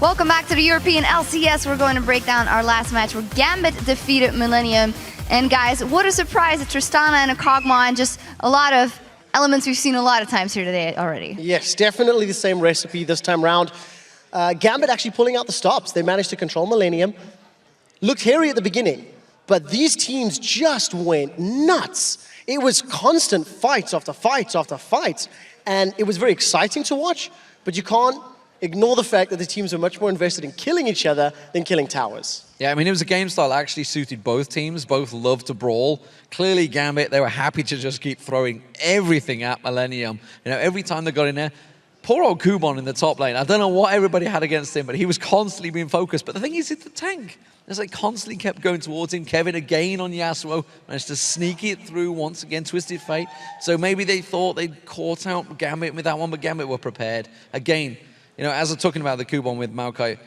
Welcome back to the European LCS. We're going to break down our last match where Gambit defeated Millennium. And guys, what a surprise, a Tristana and a Kog'Maw, just a lot of elements we've seen a lot of times here today already. Yes, definitely the same recipe this time round. Gambit actually pulling out the stops. They managed to control Millennium. Looked hairy at the beginning, but these teams just went nuts. It was constant fights after fights after fights, and it was very exciting to watch, but you can't ignore the fact that the teams were much more invested in killing each other than killing towers. Yeah, I mean, it was a game style that actually suited both teams. Both loved to brawl. Clearly, Gambit, they were happy to just keep throwing everything at Millennium. You know, every time they got in there, poor old Wübbelmann in the top lane. I don't know what everybody had against him, but he was constantly being focused. But the thing is, it's the tank. As they constantly kept going towards him. Kevin again on Yasuo, managed to sneak it through once again, Twisted Fate. So maybe they thought they'd caught out Gambit with that one, but Gambit were prepared. Again, you know, as I'm talking about the Wübbelmann with Maokai,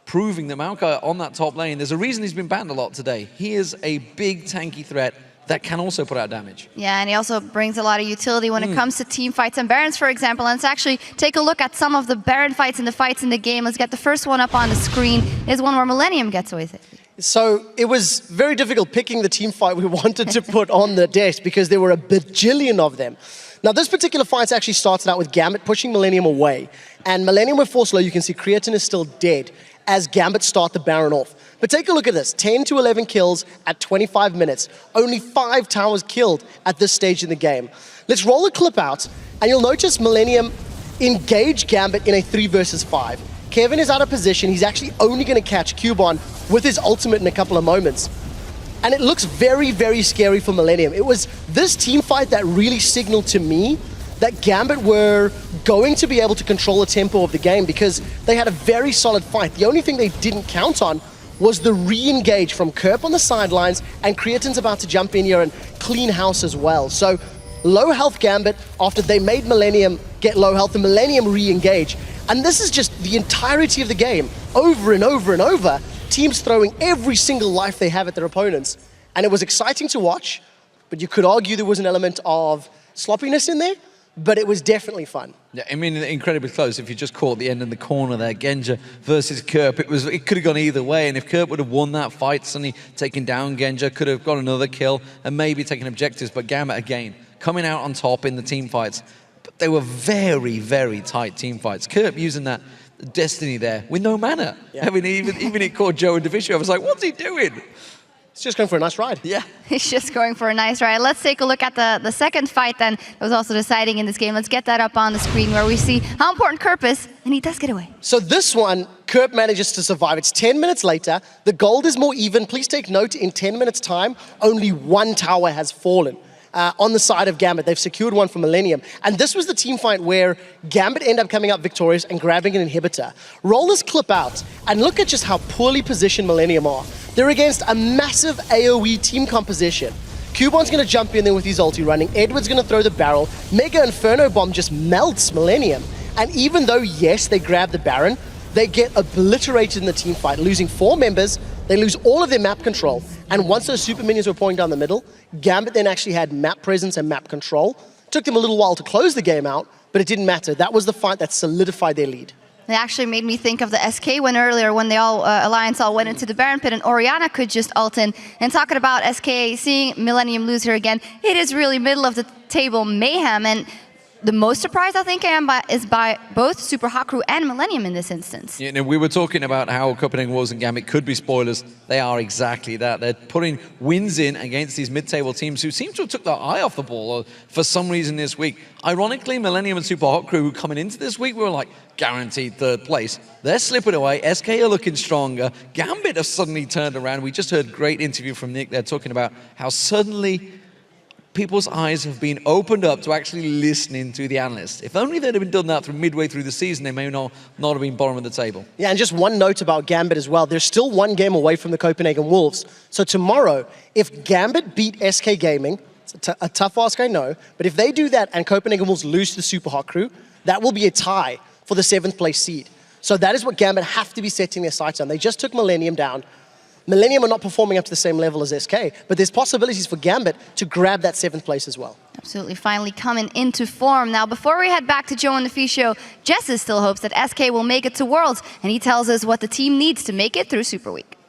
proving that Maokai on that top lane, there's a reason he's been banned a lot today. He is a big tanky threat that can also put out damage. Yeah, and he also brings a lot of utility when it comes to team fights and Barons, for example. And let's actually take a look at some of the Baron fights and the fights in the game. Let's get the first one up on the screen. Is one where Millennium gets away with it. So it was very difficult picking the team fight we wanted to put on the desk because there were a bajillion of them. Now this particular fight actually started out with Gambit pushing Millennium away. And Millennium were forced low. You can see Creatine is still dead as Gambit start the Baron off. But take a look at this, 10 to 11 kills at 25 minutes. Only 5 towers killed at this stage in the game. Let's roll a clip out, and you'll notice Millennium engage Gambit in a 3 versus 5. Kevin is out of position. He's actually only going to catch Cubon with his ultimate in a couple of moments. And it looks very, very scary for Millennium. It was this team fight that really signaled to me that Gambit were going to be able to control the tempo of the game because they had a very solid fight. The only thing they didn't count on was the re-engage from Kerp on the sidelines, and Creatine's about to jump in here and clean house as well. So low health Gambit after they made Millennium get low health and Millennium re-engage. And this is just the entirety of the game, over and over and over. Teams throwing every single life they have at their opponents. And it was exciting to watch, but you could argue there was an element of sloppiness in there, but it was definitely fun. Yeah, I mean, incredibly close. If you just caught the end in the corner there, Genja versus Kerp, it could have gone either way. And if Kerp would have won that fight, suddenly taken down Genja, could have got another kill and maybe taken objectives. But Gambit, again, coming out on top in the team fights. But they were very, very tight team fights. Kerp using that Destiny there with no mana. Yeah. I mean, even it caught Joe and Division. I was like, what's he doing? He's just going for a nice ride. Yeah. He's just going for a nice ride. Let's take a look at the second fight then that was also deciding in this game. Let's get that up on the screen where we see how important Kerp is, and he does get away. So this one, Kerp manages to survive. It's 10 minutes later. The gold is more even. Please take note, in 10 minutes time, only 1 tower has fallen. On the side of Gambit. They've secured one for Millennium. And this was the team fight where Gambit ended up coming up victorious and grabbing an inhibitor. Roll this clip out and look at just how poorly positioned Millennium are. They're against a massive AoE team composition. Cubon's going to jump in there with his ulti running. Edward's going to throw the barrel. Mega Inferno Bomb just melts Millennium. And even though, yes, they grab the Baron, they get obliterated in the team fight, losing 4 members. They lose all of their map control. And once those super minions were pouring down the middle, Gambit then actually had map presence and map control. It took them a little while to close the game out, but it didn't matter. That was the fight that solidified their lead. It actually made me think of the SK win earlier when they all, Alliance all went into the Baron pit and Orianna could just ult in. And talking about SK, seeing Millennium lose here again, it is really middle of the table mayhem. And the most surprised I think I am is by both Super Hot Crew and Millennium in this instance. You know, we were talking about how Copenhagen Wolves and Gambit could be spoilers. They are exactly that. They're putting wins in against these mid-table teams who seem to have took their eye off the ball for some reason this week. Ironically, Millennium and Super Hot Crew, who coming into this week, we were like, guaranteed 3rd place. They're slipping away. SK are looking stronger. Gambit have suddenly turned around. We just heard a great interview from Nick there talking about how suddenly people's eyes have been opened up to actually listening to the analysts. If only they'd have been done that through midway through the season, they may not have been bottom of the table. Yeah, and just one note about Gambit as well. They're still 1 game away from the Copenhagen Wolves. So tomorrow, if Gambit beat SK Gaming, it's a tough ask, I know, but if they do that and Copenhagen Wolves lose to the Super Hot Crew, that will be a tie for the 7th place seed. So that is what Gambit have to be setting their sights on. They just took Millennium down. Millennium are not performing up to the same level as SK, but there's possibilities for Gambit to grab that 7th place as well. Absolutely, finally coming into form. Now, before we head back to Joe and the Fee Show, Jesiz still hopes that SK will make it to Worlds, and he tells us what the team needs to make it through Super Week.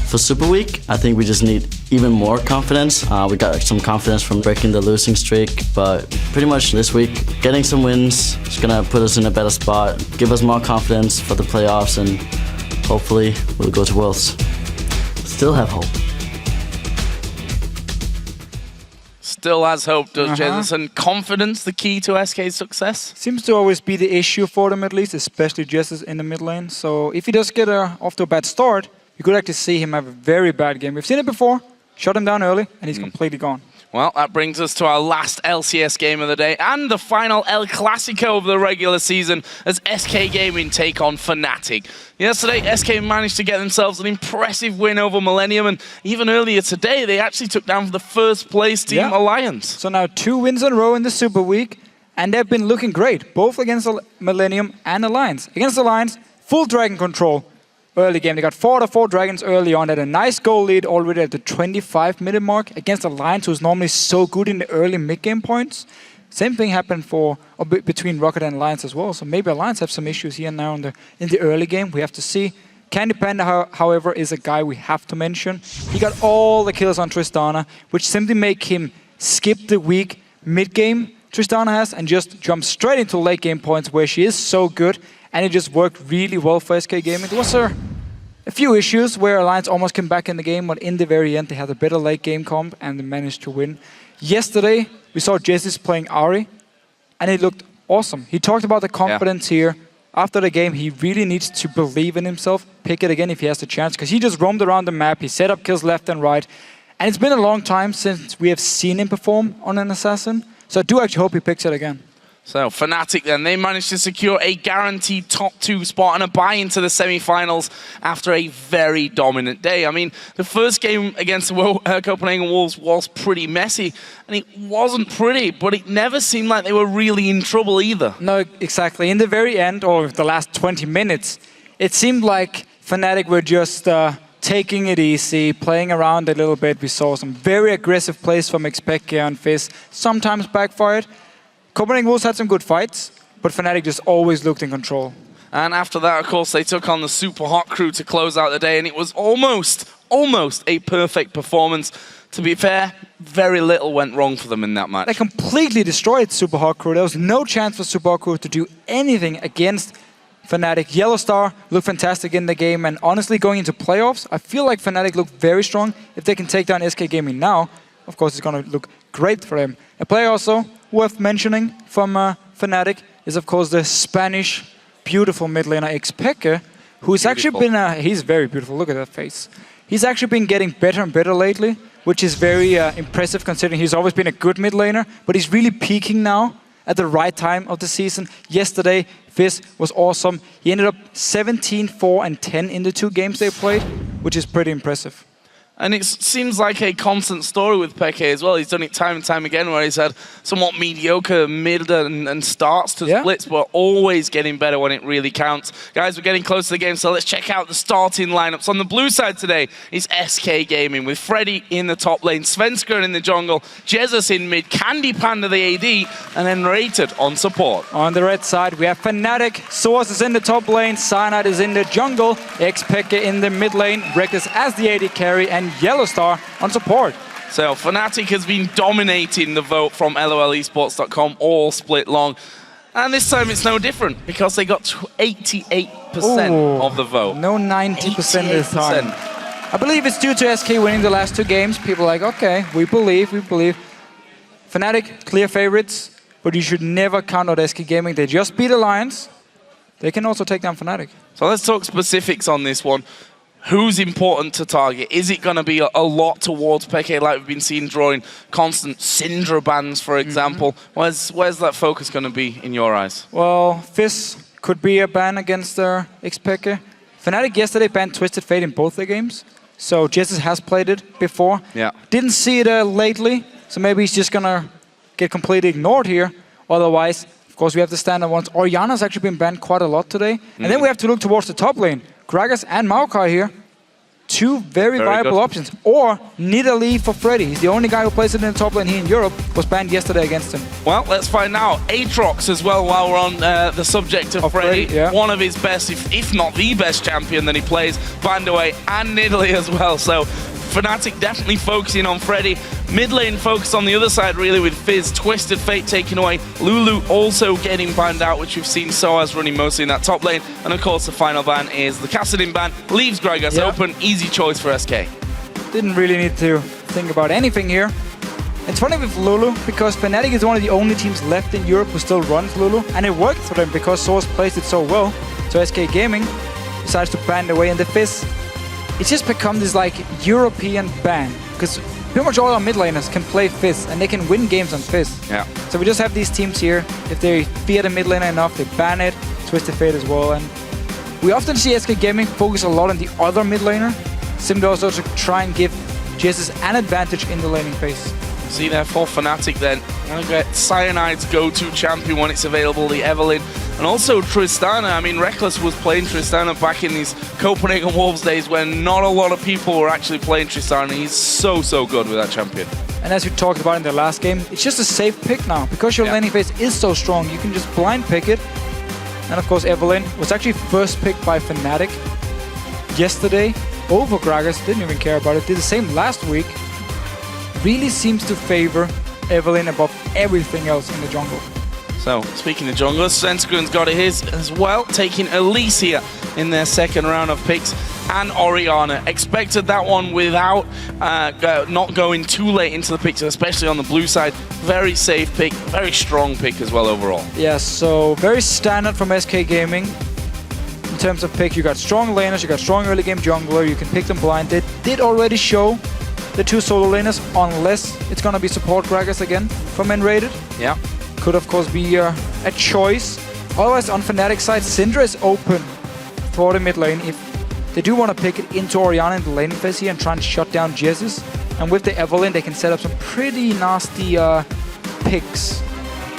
For Super Week, I think we just need even more confidence. We got some confidence from breaking the losing streak, but pretty much this week, getting some wins is gonna put us in a better spot, give us more confidence for the playoffs, and hopefully we'll go to Worlds. Still have hope. Still has hope, does Jesiz, and confidence the key to SK's success? Seems to always be the issue for them at least, especially Jesiz in the mid lane. So if he does get off to a bad start, you could actually see him have a very bad game. We've seen it before, shut him down early, and he's completely gone. Well, that brings us to our last LCS game of the day and the final El Clasico of the regular season as SK Gaming take on Fnatic. Yesterday, SK managed to get themselves an impressive win over Millennium, and even earlier today, they actually took down the first place team Alliance. So now 2 wins in a row in the Super Week, and they've been looking great, both against Millennium and Alliance. Against Alliance, full dragon control. Early game, they got 4 out of 4 dragons early on. They had a nice goal lead already at the 25-minute mark against Alliance, who's normally so good in the early mid-game points. Same thing happened between Rocket and Alliance as well. So maybe Alliance have some issues here now in the early game. We have to see. CandyPanda, however, is a guy we have to mention. He got all the kills on Tristana, which simply make him skip the weak mid-game Tristana has and just jump straight into late game points where she is so good. And it just worked really well for SK Gaming. There was a few issues where Alliance almost came back in the game, but in the very end, they had a better late game comp and they managed to win. Yesterday, we saw Jesiz playing Ahri, and it looked awesome. He talked about the confidence here. After the game, he really needs to believe in himself, pick it again if he has the chance, because he just roamed around the map, he set up kills left and right. And it's been a long time since we have seen him perform on an Assassin, so I do actually hope he picks it again. So Fnatic then, they managed to secure a guaranteed top 2 spot and a buy into the semi-finals after a very dominant day. I mean, the first game against the Copenhagen Wolves was pretty messy, and it wasn't pretty, but it never seemed like they were really in trouble either. No, exactly. In the very end, or the last 20 minutes, it seemed like Fnatic were just taking it easy, playing around a little bit. We saw some very aggressive plays from xPeke and Fizz, sometimes backfired. Copenhagen Wolves had some good fights, but Fnatic just always looked in control. And after that, of course, they took on the Super Hot crew to close out the day, and it was almost a perfect performance. To be fair, very little went wrong for them in that match. They completely destroyed Super Hot crew. There was no chance for Super Hot crew to do anything against Fnatic. YellOwStaR looked fantastic in the game, and honestly, going into playoffs, I feel like Fnatic looked very strong. If they can take down SK Gaming now, of course, it's going to look great for them. A player also worth mentioning from Fnatic is, of course, the Spanish beautiful mid laner xPeke, who's actually been, he's very beautiful, look at that face. He's actually been getting better and better lately, which is very impressive considering he's always been a good mid laner, but he's really peaking now at the right time of the season. Yesterday, Fizz was awesome. He ended up 17, 4, and 10 in the 2 games they played, which is pretty impressive. And it seems like a constant story with Peke as well. He's done it time and time again where he's had somewhat mediocre mid and starts to splits, but always getting better when it really counts. Guys, we're getting close to the game, so let's check out the starting lineups. On the blue side today is SK Gaming with Freddy in the top lane, Svenskeren in the jungle, Jesiz in mid, CandyPanda the AD, and then nRated on support. On the red side, we have Fnatic, sOAZ is in the top lane, Cyanide is in the jungle, xPeke in the mid lane, Rekkles as the AD carry, and YellOwStaR on support. So Fnatic has been dominating the vote from LOLesports.com all split long. And this time it's no different because they got 88% of the vote. No 90% this time. I believe it's due to SK winning the last 2 games. People are like, okay, we believe. Fnatic, clear favorites, but you should never count out SK Gaming. They just beat Alliance. They can also take down Fnatic. So let's talk specifics on this one. Who's important to target? Is it going to be a lot towards Peke, like we've been seeing drawing constant Syndra bans, for example? Where's that focus going to be in your eyes? Well, Fizz could be a ban against xPeke. Fnatic yesterday banned Twisted Fate in both their games, so Jesiz has played it before. Yeah. Didn't see it lately, so maybe he's just going to get completely ignored here. Otherwise, of course, we have the standard ones. Orianna's actually been banned quite a lot today. And then we have to look towards the top lane. Gragas and Maokai here. two very viable options. Or Nidalee for Freddy. He's the only guy who plays it in the top lane here in Europe. Was banned yesterday against him. Well, let's find out. Aatrox as well, while we're on the subject of Freddy. Yeah. One of his best, if not the best champion that he plays, banned away, and Nidalee as well. So Fnatic definitely focusing on Freddy. Mid lane focused on the other side really with Fizz. Twisted Fate taken away. Lulu also getting banned out, which we've seen sOAZ running mostly in that top lane. And of course the final ban is the Kassadin ban. Leaves Gragas open. Easy choice for SK. Didn't really need to think about anything here. It's funny with Lulu, because Fnatic is one of the only teams left in Europe who still runs Lulu. And it worked for them because sOAZ plays it so well. So SK Gaming decides to ban it away. And the Fizz, it's just become this like European ban. Because pretty much all our mid laners can play Fizz and they can win games on Fizz. Yeah. So we just have these teams here. If they fear the mid laner enough, they ban it. Twisted Fate as well. And we often see SK Gaming focus a lot on the other mid laner. Simply also to try and give Jesiz an advantage in the laning phase. See there for Fnatic then. Gonna get Cyanide's go-to champion when it's available, the Evelynn. And also Tristana. I mean, Rekkles was playing Tristana back in these Copenhagen Wolves days when not a lot of people were actually playing Tristana. He's so good with that champion. And as we talked about in the last game, it's just a safe pick now. Because your laning phase is so strong, you can just blind pick it. And of course, Evelynn was actually first picked by Fnatic yesterday over Gragas. Didn't even care about it. Did the same last week. Really seems to favor Evelynn above everything else in the jungle. So, speaking of junglers, Svenskeren's got his as well, taking Elise here in their second round of picks, and Orianna. Expected that one without not going too late into the picture, especially on the blue side. Very safe pick, very strong pick as well overall. Yeah, so very standard from SK Gaming. In terms of pick, you got strong laners, you got strong early game jungler, you can pick them blind. They did already show the two solo laners, unless it's gonna be support Gragas again from nRated. Yeah. Could of course be a choice. Otherwise on Fnatic side, Syndra is open for the mid lane if they do want to pick it into Orianna in the laning phase here and try and shut down Jesiz. And with the Evelynn, they can set up some pretty nasty picks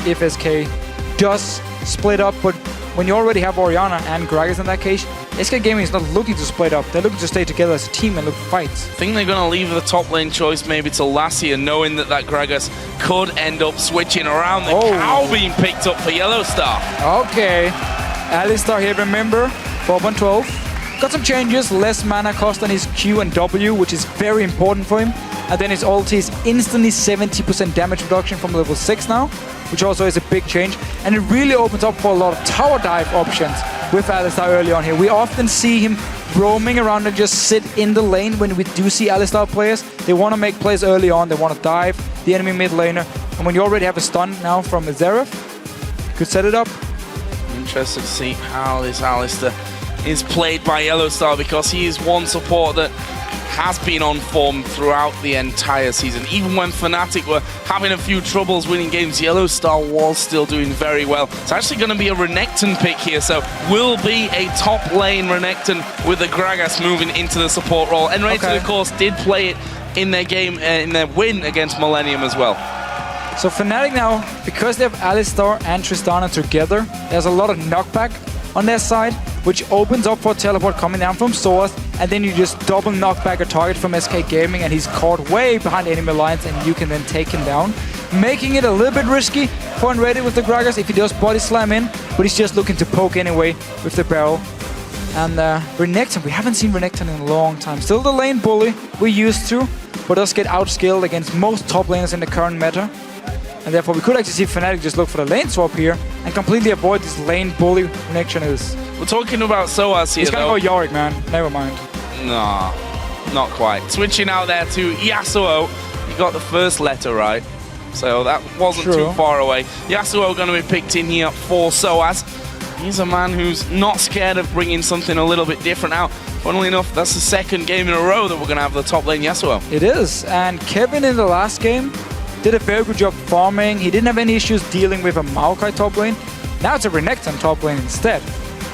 if SK does split up. But when you already have Orianna and Gragas in that case, SK Gaming is not looking to split up. They're looking to stay together as a team and look for fights. I think they're going to leave the top lane choice maybe to Lassie, knowing that Gragas could end up switching around. The cow being picked up for YellOwStaR. Okay. YellOwStaR here, remember, 4.12. Got some changes, less mana cost on his Q and W, which is very important for him. And then his ulti is instantly 70% damage reduction from level 6 now, which also is a big change. And it really opens up for a lot of tower dive options with YellOwStaR early on here. We often see him roaming around and just sit in the lane when we do see YellOwStaR players. They want to make plays early on, they want to dive the enemy mid laner. And when you already have a stun now from Xerath, you could set it up. Interested to see how this YellOwStaR is played by YellOwStaR, because he is one support that has been on form throughout the entire season. Even when Fnatic were having a few troubles winning games, YellOwStaR was still doing very well. It's actually going to be a Renekton pick here, so will be a top lane Renekton with the Gragas moving into the support role. nRated, of course, did play it in their game, in their win against Millennium as well. So Fnatic now, because they have YellOwStaR and Tristana together, there's a lot of knockback on their side, which opens up for a teleport coming down from sOAZ, and then you just double knock back a target from SK Gaming, and he's caught way behind enemy lines, and you can then take him down, making it a little bit risky for nRated with the Gragas if he does body slam in, but he's just looking to poke anyway with the barrel. And Renekton, we haven't seen Renekton in a long time. Still the lane bully we used to, but does get outskilled against most top laners in the current meta. And therefore we could actually see Fnatic just look for the lane swap here and completely avoid this lane bully Renekton is. We're talking about sOAZ here, He's gonna go Yorick, man. Never mind. Nah, not quite. Switching out there to Yasuo. You got the first letter right, so that wasn't too far away. Yasuo going to be picked in here for sOAZ. He's a man who's not scared of bringing something a little bit different out. Funnily enough, that's the second game in a row that we're going to have the top lane Yasuo. It is, and Kevin in the last game did a very good job farming. He didn't have any issues dealing with a Maokai top lane. Now it's a Renekton top lane instead.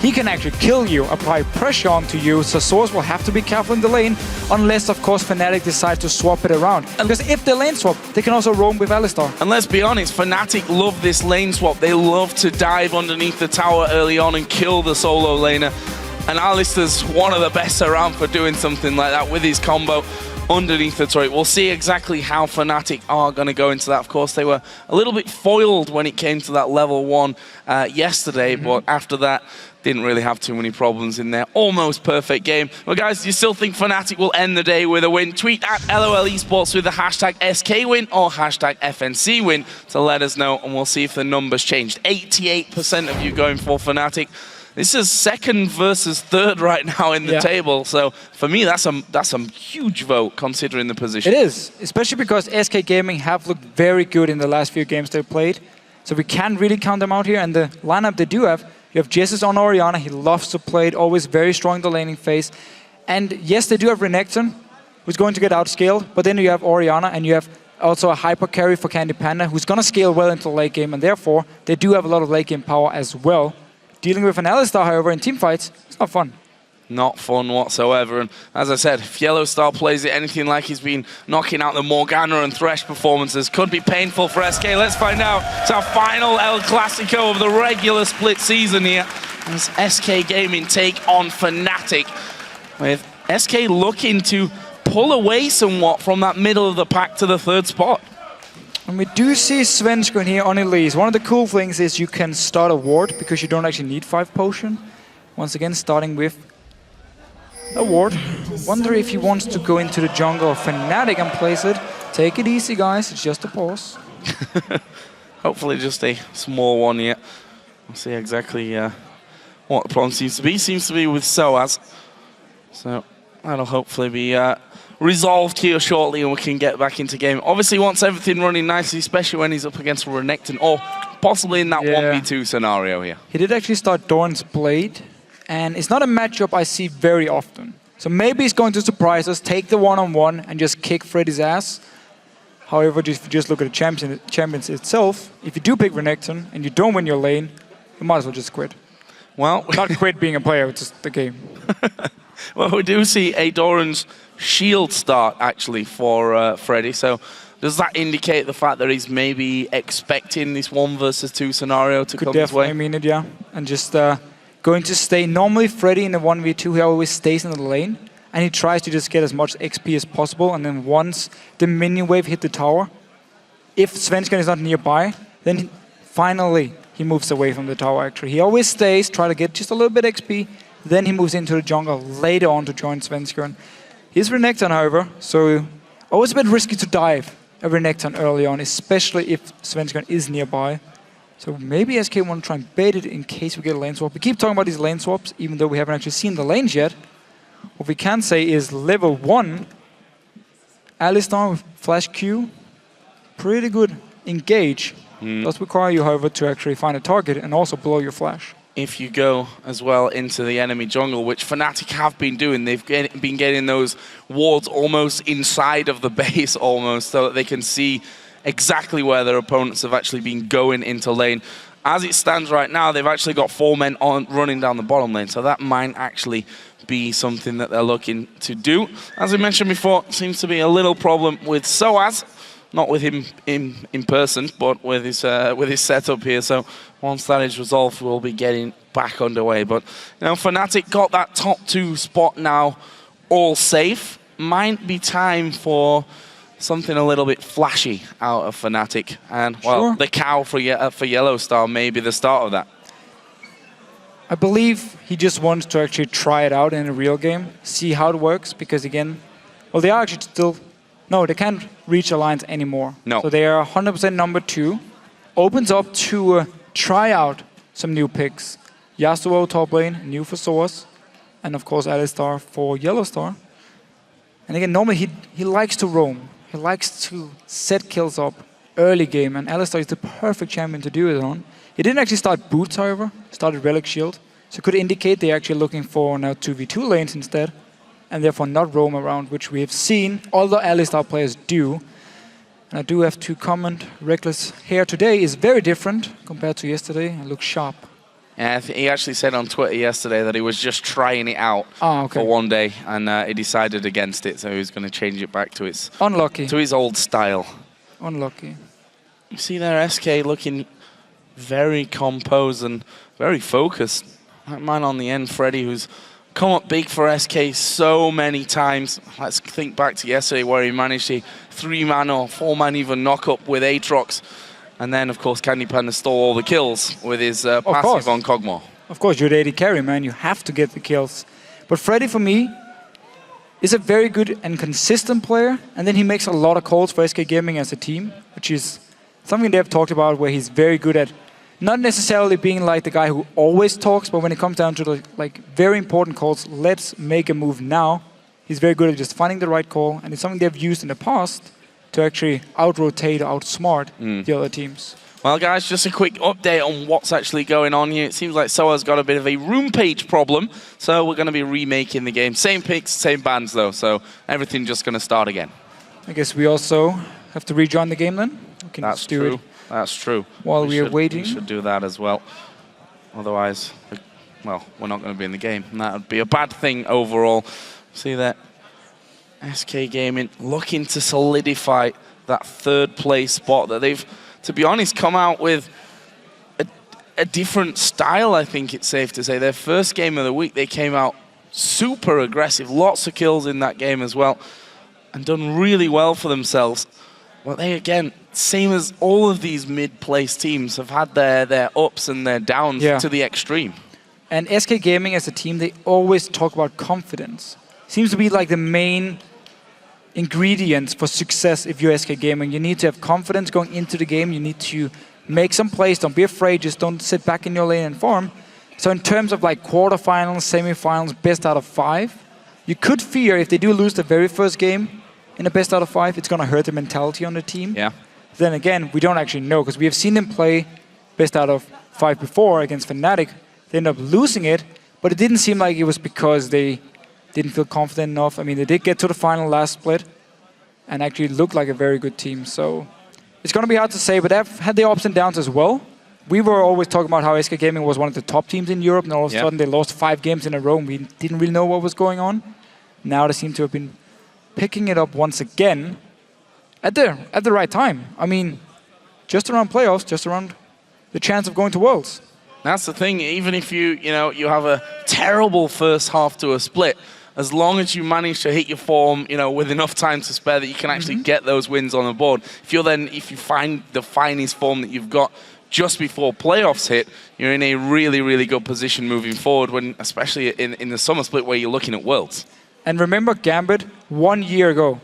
He can actually kill you, apply pressure onto you, so sOAZ will have to be careful in the lane, unless of course Fnatic decides to swap it around. Because if they lane swap, they can also roam with YellOwStaR. And let's be honest, Fnatic love this lane swap. They love to dive underneath the tower early on and kill the solo laner. And Alistair's one of the best around for doing something like that with his combo underneath the turret. We'll see exactly how Fnatic are going to go into that. Of course, they were a little bit foiled when it came to that level 1 yesterday, but after that, didn't really have too many problems in their almost perfect game. Well, guys, do you still think Fnatic will end the day with a win? Tweet at LOL Esports with the hashtag SKWin or hashtag FNCWin to let us know, and we'll see if the numbers changed. 88% of you going for Fnatic. This is second versus third right now in the table, so for me, that's a huge vote considering the position. It is, especially because SK Gaming have looked very good in the last few games they've played, so we can't really count them out here. And the lineup they do have, you have Jesiz on Orianna. He loves to play it, always very strong in the laning phase. And yes, they do have Renekton, who's going to get outscaled, but then you have Orianna, and you have also a hyper carry for CandyPanda, who's going to scale well into the late game, and therefore, they do have a lot of late game power as well. Dealing with an YellOwStaR, however, in teamfights, it's not fun. Not fun whatsoever. And as I said, if YellOwStaR plays it anything like he's been knocking out the Morgana and Thresh performances, could be painful for SK. Let's find out. It's our final El Clasico of the regular split season here. As SK Gaming take on Fnatic, with SK looking to pull away somewhat from that middle of the pack to the third spot. And we do see Svenskeren here on Elise. One of the cool things is you can start a ward because you don't actually need 5 potion. Once again, starting with a ward. Wonder if he wants to go into the jungle of Fnatic and place it. Take it easy, guys. It's just a pause. Hopefully just a small one here. We'll see exactly what the problem seems to be. Seems to be with sOAZ. So that'll hopefully be resolved here shortly and we can get back into game. Obviously wants everything running nicely, especially when he's up against Renekton or possibly in that 1v2 scenario here. He did actually start Doran's Blade, and it's not a matchup I see very often. So maybe he's going to surprise us, take the one-on-one and just kick Freddy's ass. However, if you just look at the champions itself, if you do pick Renekton and you don't win your lane, you might as well just quit. Well, not quit being a player, it's just the game. Well, we do see a Doran's shield start actually for Freddy. So does that indicate the fact that he's maybe expecting this 1 versus 2 scenario to come his way? I mean it, yeah. And just going to stay. Normally, Freddy in the 1v2, he always stays in the lane. And he tries to just get as much XP as possible. And then once the minion wave hit the tower, if Svenskeren is not nearby, then finally he moves away from the tower actually. He always stays, try to get just a little bit XP. Then he moves into the jungle later on to join Svenskeren. He's Renekton, however, so always a bit risky to dive a Renekton early on, especially if Svenskeren is nearby. So maybe SK want to try and bait it in case we get a lane swap. We keep talking about these lane swaps, even though we haven't actually seen the lanes yet. What we can say is level 1, YellOwStaR with Flash Q, pretty good engage. Does require you, however, to actually find a target and also blow your flash. If you go as well into the enemy jungle, which Fnatic have been doing, they've been getting those wards almost inside of the base almost, so that they can see exactly where their opponents have actually been going into lane. As it stands right now, they've actually got 4 men running down the bottom lane, so that might actually be something that they're looking to do. As we mentioned before, seems to be a little problem with sOAZ. Not with him in person, but with his setup here. So once that is resolved, we'll be getting back underway. But you know, Fnatic got that top 2 spot now, all safe. Might be time for something a little bit flashy out of Fnatic, and well, the cow for YellOwStaR may be the start of that. I believe he just wants to actually try it out in a real game, see how it works. Because again, well, they are actually still. No, they can't reach Alliance anymore. No. So they are 100% number 2. Opens up to try out some new picks. Yasuo top lane, new for sOAZ. And of course YellOwStaR for YellOwStaR. And again, normally he likes to roam. He likes to set kills up early game. And YellOwStaR is the perfect champion to do it on. He didn't actually start Boots, however. Started Relic Shield. So it could indicate they're actually looking for now 2v2 lanes instead. And therefore not roam around, which we have seen other YellOwStaR players do. And I do have to comment, Rekkles hair today is very different compared to yesterday. It looks sharp. Yeah, he actually said on Twitter yesterday that he was just trying it out for one day, and he decided against it, so he was going to change it back to its old style. Unlucky. You see there, SK looking very composed and very focused. That man on the end, Freddy, who's come up big for SK so many times. Let's think back to yesterday where he managed a 3-man or 4-man even knock-up with Aatrox. And then, of course, CandyPanda stole all the kills with his passive on Kog'Maw. Of course, you're the AD carry, man. You have to get the kills. But Freddy, for me, is a very good and consistent player. And then he makes a lot of calls for SK Gaming as a team, which is something they've talked about, where he's very good at not necessarily being like the guy who always talks, but when it comes down to the very important calls, let's make a move now. He's very good at just finding the right call, and it's something they've used in the past to actually out-rotate, outsmart the other teams. Well, guys, just a quick update on what's actually going on here. It seems like sOAZ got a bit of a room page problem, so we're going to be remaking the game. Same picks, same bands, though, so everything just going to start again. I guess we also have to rejoin the game then. We can That's just do true. it That's true. while we are waiting. We should do that as well. Otherwise, well, we're not going to be in the game, and that would be a bad thing overall. See that? SK Gaming looking to solidify that third place spot that they've, to be honest, come out with a different style, I think it's safe to say. Their first game of the week, they came out super aggressive, lots of kills in that game as well, and done really well for themselves. Well, they, again, same as all of these mid-place teams, have had their ups and their downs to the extreme. And SK Gaming as a team, they always talk about confidence. Seems to be like the main ingredients for success if you're SK Gaming. You need to have confidence going into the game. You need to make some plays. Don't be afraid. Just don't sit back in your lane and farm. So in terms of like quarterfinals, semifinals, best out of 5, you could fear if they do lose the very first game in the best out of 5, it's going to hurt the mentality on the team. Yeah. Then again, we don't actually know because we have seen them play best out of 5 before against Fnatic. They ended up losing it, but it didn't seem like it was because they didn't feel confident enough. I mean, they did get to the final last split and actually looked like a very good team. So it's going to be hard to say, but they've had their ups and downs as well. We were always talking about how SK Gaming was one of the top teams in Europe, and all of a sudden they lost 5 games in a row and we didn't really know what was going on. Now they seem to have been picking it up once again at the right time. I mean, just around playoffs, just around the chance of going to Worlds. That's the thing, even if you have a terrible first half to a split, as long as you manage to hit your form, with enough time to spare that you can actually get those wins on the board. If you find the finest form that you've got just before playoffs hit, you're in a really, really good position moving forward, when, especially in the summer split where you're looking at Worlds. And remember Gambit 1 year ago,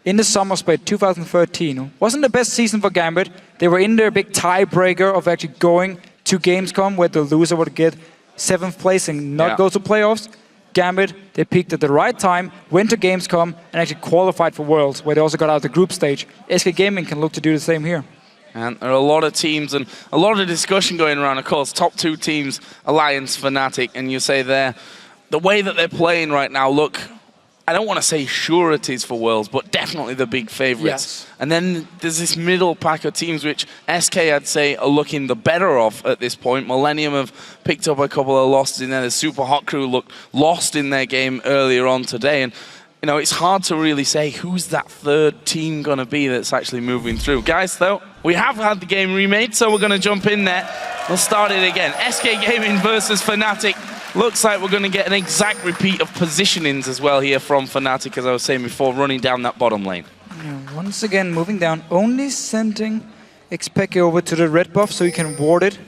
in the summer split 2013, wasn't the best season for Gambit. They were in their big tiebreaker of actually going to Gamescom, where the loser would get 7th place and not go to playoffs. Gambit, they peaked at the right time, went to Gamescom, and actually qualified for Worlds, where they also got out the group stage. SK Gaming can look to do the same here. And there are a lot of teams and a lot of discussion going around, of course. Top 2 teams, Alliance, Fnatic, and you say the way that they're playing right now, look, I don't want to say sureties for Worlds, but definitely the big favorites. Yes. And then there's this middle pack of teams which SK, I'd say, are looking the better of at this point. Millennium have picked up a couple of losses in there. The Super Hot Crew looked lost in their game earlier on today. And, it's hard to really say who's that third team going to be that's actually moving through. Guys, though, we have had the game remade, so we're going to jump in there. We'll start it again. SK Gaming versus Fnatic. Looks like we're going to get an exact repeat of positionings as well here from Fnatic, as I was saying before, running down that bottom lane. Yeah, once again, moving down, only sending xPeke over to the red buff so he can ward it.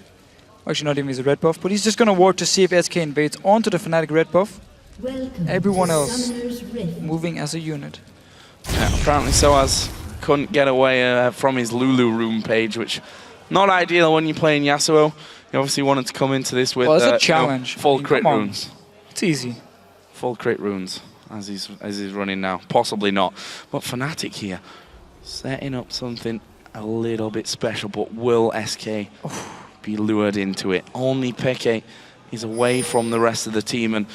Actually, not even his red buff, but he's just going to ward to see if SK invades onto the Fnatic red buff. Everyone else moving as a unit. Yeah, apparently sOAZ couldn't get away from his Lulu room page, which not ideal when you're playing Yasuo. He obviously wanted to come into this with it's a challenge. Full crit runes. It's easy. Full crit runes as he's running now. Possibly not. But Fnatic here, setting up something a little bit special, but will SK be lured into it? Only Peke is away from the rest of the team, and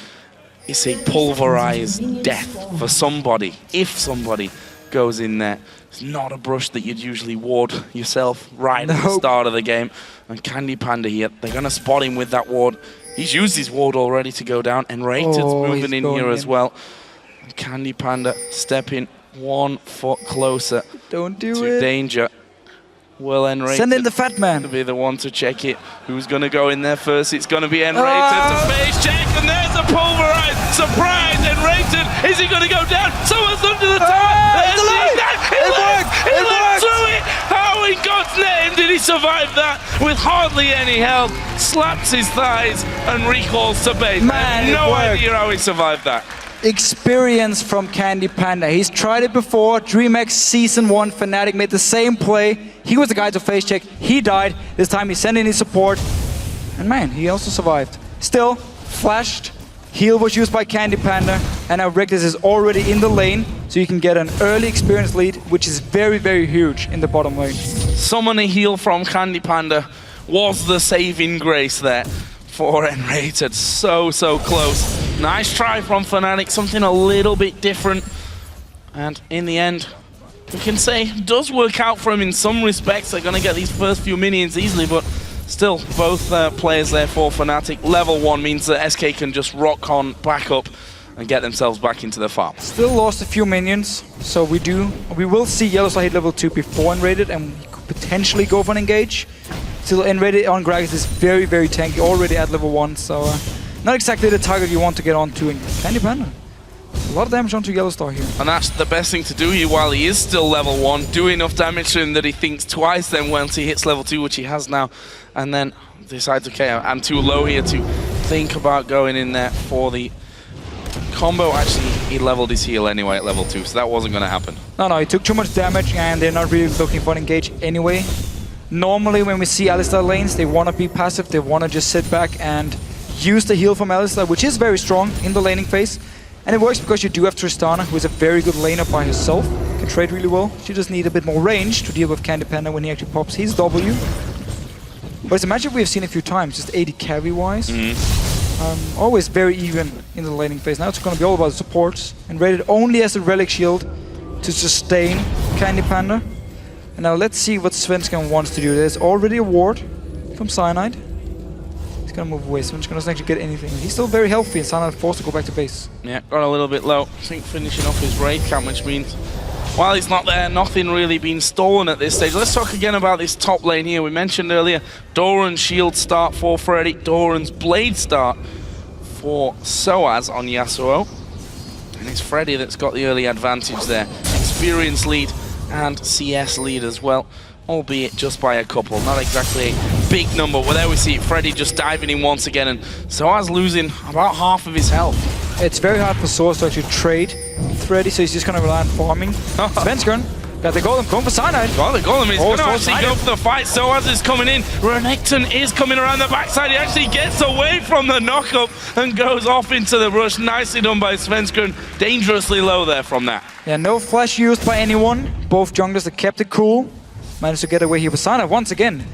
it's a pulverized death for somebody. If somebody goes in there, it's not a brush that you'd usually ward yourself right at the start of the game. And CandyPanda here, they're going to spot him with that ward. He's used his ward already to go down, and nRated's moving in here as well. And CandyPanda stepping 1 foot closer to danger. Will nRated send in the fat man to be the one to check it? Who's going to go in there first? It's going to be nRated to face check, and there's a pulverized Surprise, nRated. Is he going to go down? Someone's under the tower. It went through it. How in God's name did he survive that with hardly any health? Slaps his thighs and recalls to base. Man, no idea how he survived that. Experience from CandyPanda. He's tried it before. DreamHack Season 1, Fnatic made the same play. He was the guy to face check. He died. This time he sent in his support. And man, he also survived. Still, flashed. Heal was used by CandyPanda. And now Rekkles is already in the lane. So you can get an early experience lead, which is very, very huge in the bottom lane. Summoning heal from CandyPanda was the saving grace there for nRated. So close. Nice try from Fnatic, something a little bit different. And in the end, we can say does work out for him in some respects. They're going to get these first few minions easily, but still, both players there for Fnatic. Level 1 means that SK can just rock on back up and get themselves back into the farm. Still lost a few minions, so we will see YellOwStaR hit level 2 before nRated, and we could potentially go for an engage. Still, nRated on Gragas is very, very tanky, already at level 1, so not exactly the target you want to get onto in CandyPanda. A lot of damage onto YellOwStaR here. And that's the best thing to do here while he is still level 1. Do enough damage to him that he thinks twice then once he hits level 2, which he has now. And then decides, okay, I'm too low here to think about going in there for the combo. Actually, he leveled his heal anyway at level 2, so that wasn't going to happen. No, he took too much damage and they're not really looking for an engage anyway. Normally when we see YellOwStaR lanes, they want to be passive, they want to just sit back and use the heal from YellOwStaR, which is very strong in the laning phase. And it works because you do have Tristana, who is a very good laner by herself, can trade really well. She just needs a bit more range to deal with CandyPanda when he actually pops his W. But it's a matchup we've seen a few times, just AD carry-wise. Always very even in the laning phase. Now it's going to be all about the supports. And nRated only has a Relic Shield to sustain CandyPanda. And now let's see what Svenskeren wants to do. There's already a ward from Cyanide. He's going to move away. Svenskeren doesn't actually get anything. He's still very healthy and Cyanide forced to go back to base. Yeah, got a little bit low. I think finishing off his raid camp, which means while he's not there, nothing really being stolen at this stage. Let's talk again about this top lane here. We mentioned earlier Doran's shield start for Freddy, Doran's blade start for sOAZ on Yasuo. And it's Freddy that's got the early advantage there. Experience lead and CS lead as well, albeit just by a couple. Not exactly a big number. Well, there we see it, Freddy just diving in once again, and sOAZ losing about half of his health. It's very hard for sOAZ to actually trade Freddy, so he's just going to rely on farming. Svenskeren got the golem, going for Cyanide. Well, the golem is going to actually go for the fight. sOAZ is coming in. Renekton is coming around the backside. He actually gets away from the knockup and goes off into the rush. Nicely done by Svenskeren. Dangerously low there from that. Yeah, no flash used by anyone. Both junglers that kept it cool. Managed to get away here with Cyanide once again.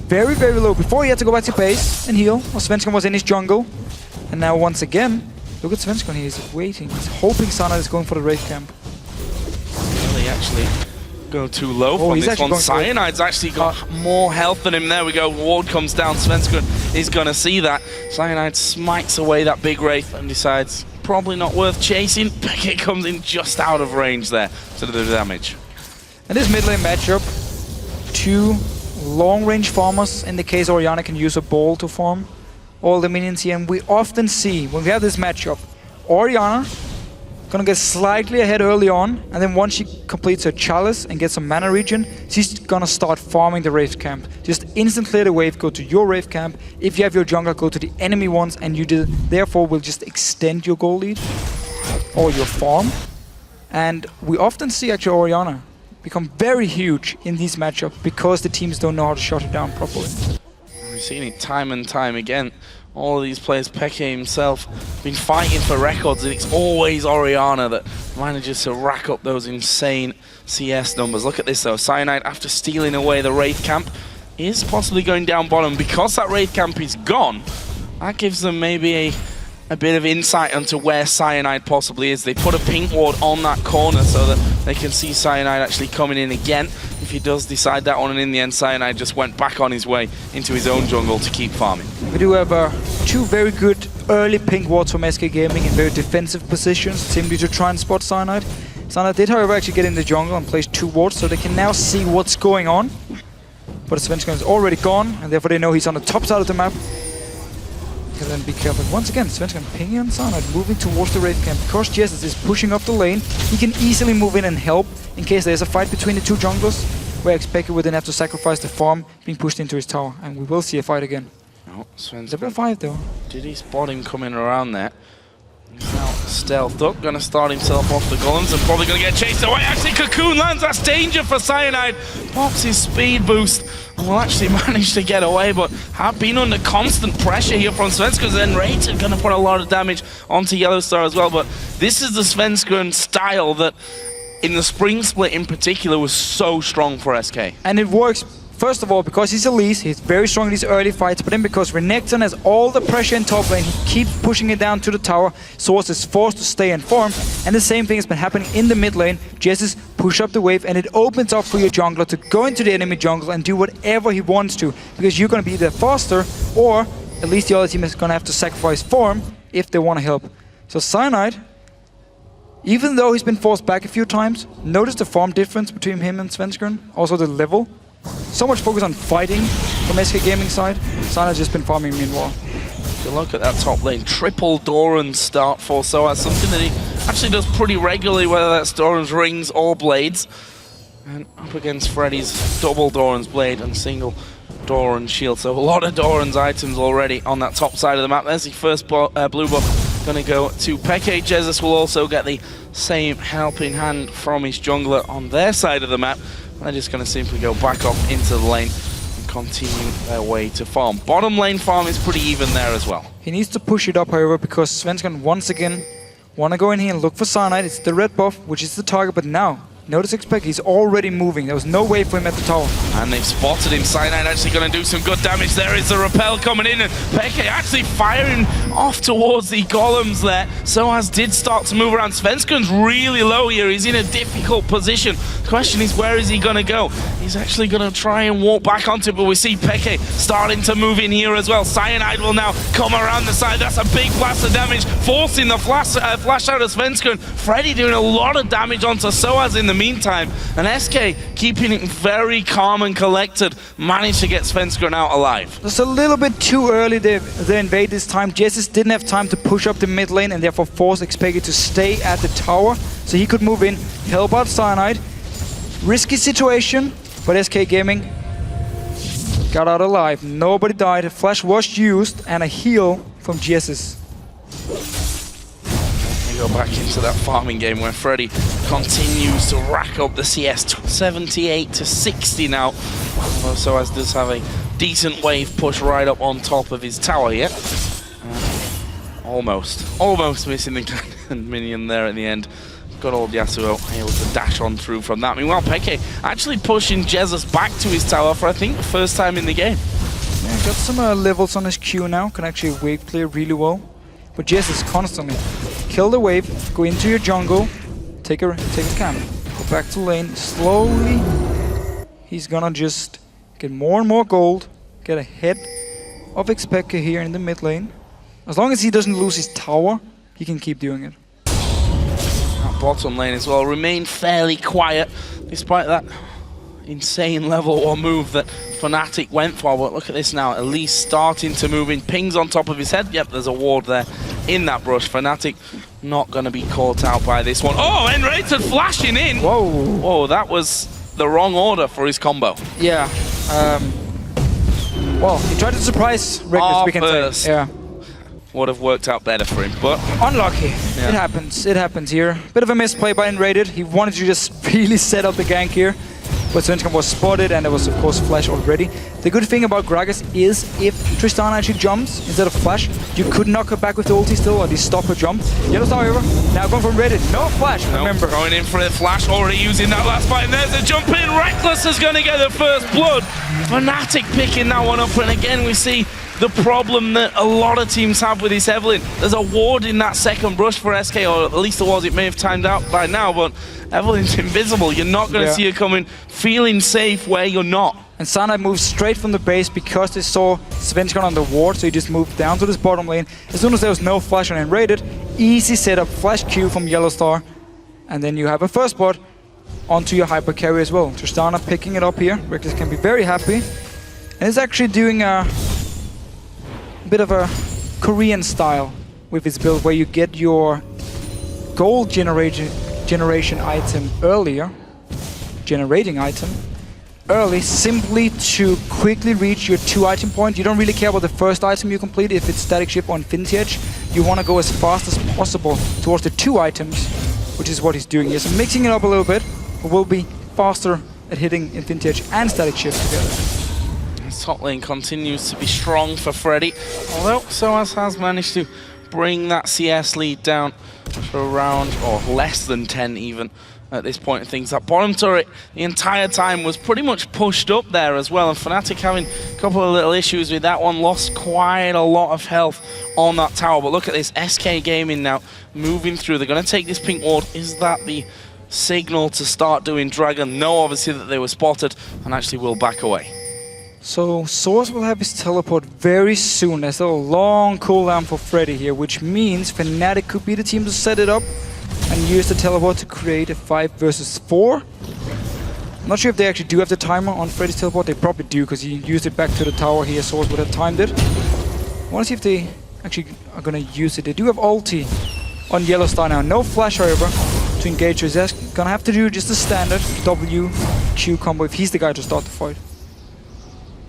Very, very low. Before he had to go back to base and heal. Well, Svenskeren was in his jungle. And now once again, look at Svenskeren here. He's waiting. He's hoping Cyanide is going for the raid camp. They actually go too low from this one. Cyanide's actually got more health than him. There we go. Ward comes down. Svenskeren is going to see that. Cyanide smites away that big wraith and decides probably not worth chasing. Peke comes in just out of range there to do the damage. And this mid lane matchup, two long-range farmers. In the case, Orianna can use a ball to farm all the minions here. And we often see, when we have this matchup, Orianna gonna get slightly ahead early on, and then once she completes her chalice and gets some mana regen, she's gonna start farming the Wraith camp. Just instant clear the wave, go to your Wraith camp. If you have your jungler, go to the enemy ones, and you therefore will just extend your goal lead or your farm. And we often see actually Orianna become very huge in these matchups because the teams don't know how to shut it down properly. We've seen it time and time again. All of these players, Peke himself, been fighting for records, and it's always Orianna that manages to rack up those insane CS numbers. Look at this though, Cyanide, after stealing away the Wraith camp, is possibly going down bottom. Because that Wraith camp is gone, that gives them maybe a bit of insight into where Cyanide possibly is. They put a pink ward on that corner so that they can see Cyanide actually coming in again. If he does decide that one, and in the end Cyanide just went back on his way into his own jungle to keep farming. We do have two very good early pink wards from SK Gaming in very defensive positions, simply to try and spot Cyanide. Cyanide did, however, actually get in the jungle and place two wards, so they can now see what's going on. But Svenskeren is already gone, and therefore they know he's on the top side of the map. can then be careful. Once again, Svenskeren pinging on Cyanide, moving towards the Wraith camp. Because Jesiz is pushing up the lane, he can easily move in and help in case there's a fight between the two junglers, where xPeke would then have to sacrifice the farm being pushed into his tower. And we will see a fight again. Oh, Level 5 though. Did he spot him coming around there? He's now stealthed up, gonna start himself off the golems and probably gonna get chased away. Actually, Cocoon lands, that's danger for Cyanide. Pops his speed boost and will actually manage to get away, but have been under constant pressure here from Svenskeren. Then nRated gonna put a lot of damage onto YellOwStaR as well, but this is the Svenskeren style that in the spring split in particular was so strong for SK. And it works, first of all, because he's Elise, he's very strong in these early fights, but then because Renekton has all the pressure in top lane, he keeps pushing it down to the tower, sOAZ is forced to stay and farm, and the same thing has been happening in the mid lane. Jesiz push up the wave, and it opens up for your jungler to go into the enemy jungle and do whatever he wants to, because you're going to be there faster, or at least the other team is going to have to sacrifice farm if they want to help. So Cyanide, even though he's been forced back a few times, notice the farm difference between him and Svenskeren, also the level. So much focus on fighting from SK Gaming side. Cyanide's just been farming meanwhile. If you look at that top lane, triple Doran start for sOAZ, something that he actually does pretty regularly, whether that's Doran's rings or blades. And up against Freddy's double Doran's blade and single Doran's shield. So a lot of Doran's items already on that top side of the map. There's the first blue buff going to go to Peke. Jesiz will also get the same helping hand from his jungler on their side of the map. They're just going to simply go back off into the lane and continue their way to farm. Bottom lane farm is pretty even there as well. He needs to push it up, however, because Svenskeren once again want to go in here and look for Cyanide. It's the red buff, which is the target, but now, notice xPeke, he's already moving. There was no way for him at the tower. And they've spotted him. Cyanide actually going to do some good damage. There is the repel coming in, and Peke actually firing off towards the golems there. sOAZ did start to move around. Svenskeren's really low here. He's in a difficult position. The question is, where is he going to go? He's actually going to try and walk back onto it, but we see Peke starting to move in here as well. Cyanide will now come around the side. That's a big blast of damage, forcing the flash out of Svenskeren. Freddy doing a lot of damage onto sOAZ in the meantime, and SK keeping it very calm and collected, managed to get Svenskeren out alive. Just a little bit too early they invade this time. Jesiz didn't have time to push up the mid lane and therefore forced xPeke to stay at the tower so he could move in, help out Cyanide. Risky situation, but SK Gaming got out alive. Nobody died, a flash was used, and a heal from Jesiz. Go back into that farming game where Freddy continues to rack up the CS 78 to 60 now. Although sOAZ does have a decent wave push right up on top of his tower here. Almost missing the minion there at the end. Got old Yasuo able to dash on through from that. Meanwhile, Peke actually pushing Jesiz back to his tower for I think the first time in the game. Yeah, got some levels on his Q now, can actually wave clear really well. But Jesiz constantly kill the wave, go into your jungle, take a camp, go back to lane, slowly. He's gonna just get more and more gold, get ahead of xPeke here in the mid lane. As long as he doesn't lose his tower, he can keep doing it. Bottom lane as well remained fairly quiet despite that insane level 1 move that Fnatic went for. But look at this now, Elise starting to move in, pings on top of his head. Yep, there's a ward there in that brush. Fnatic not going to be caught out by this one. Oh, nRated flashing in. Whoa. Whoa, that was the wrong order for his combo. Yeah. Well, he tried to surprise Rekkles, we can say. Yeah. Would have worked out better for him, but unlucky. Yeah. It happens here. Bit of a misplay by nRated. He wanted to just really set up the gank here, but Svenskeren was spotted and there was of course flash already. The good thing about Gragas is if Tristana actually jumps instead of flash, you could knock her back with the ulti still, or at least stop her jump. YellOwStaR, however, now going from nRated, no flash, remember. Going in for the flash, already using that last fight, and there's a jump in. Rekkles is going to get the first blood. Fnatic picking that one up, and again we see the problem that a lot of teams have with this Evelynn. There's a ward in that second brush for SK, or at least it was. It may have timed out by now, but Evelynn's invisible. You're not going to see her coming, feeling safe where you're not. And Cyanide moved straight from the base because they saw Svenskeren on the ward, so he just moved down to this bottom lane. As soon as there was no flash on nRated, easy setup, flash Q from YellOwStaR, and then you have a first blood onto your hyper carry as well. Tristana picking it up here. Rekkles can be very happy. And it's actually doing a bit of a Korean style with his build, where you get your gold generation item earlier, generating item early, simply to quickly reach your 2 item point. You don't really care about the first item you complete, if it's Static Ship or Infinity Edge. You want to go as fast as possible towards the 2 items, which is what he's doing here. So mixing it up a little bit, but will be faster at hitting Infinity Edge and Static Ship together. His top lane continues to be strong for Freddy, although sOAZ has managed to bring that CS lead down to around, or less than 10 even, at this point of things. That bottom turret the entire time was pretty much pushed up there as well, and Fnatic having a couple of little issues with that one, lost quite a lot of health on that tower. But look at this, SK Gaming now moving through. They're going to take this pink ward. Is that the signal to start doing Dragon? No, obviously that they were spotted and actually will back away. So sOAZ will have his teleport very soon. There's a long cooldown for Freddy here, which means Fnatic could be the team to set it up and use the teleport to create a 5 versus 4. I'm not sure if they actually do have the timer on Freddy's teleport. They probably do, because he used it back to the tower here. sOAZ would have timed it. I want to see if they actually are going to use it. They do have ulti on YellOwStaR now. No flash, however, to engage Jesiz. Gonna have to do just the standard W-Q combo if he's the guy to start the fight.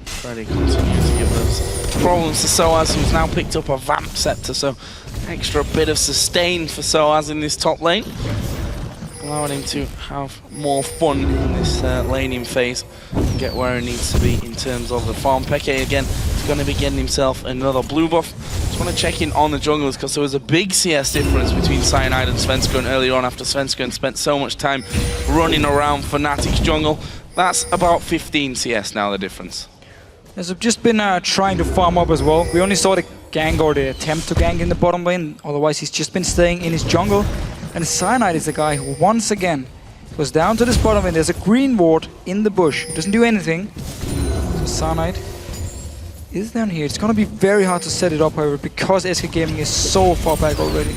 Freddy continues to give those problems to sOAZ, who's now picked up a Vamp Scepter, so extra bit of sustain for sOAZ in this top lane, allowing him to have more fun in this laning phase and get where he needs to be in terms of the farm. Peke again is going to be getting himself another blue buff. Just want to check in on the junglers, because there was a big CS difference between Cyanide and Svenskeren earlier on, after Svenskeren spent so much time running around Fnatic's jungle. That's about 15 CS now, the difference. Yes, I've just been trying to farm up as well. We only saw the gank, or the attempt to gank, in the bottom lane. Otherwise, he's just been staying in his jungle. And Cyanide is the guy who, once again, goes down to this bottom lane. There's a green ward in the bush. Doesn't do anything. So Cyanide is down here. It's going to be very hard to set it up, however, because SK Gaming is so far back already.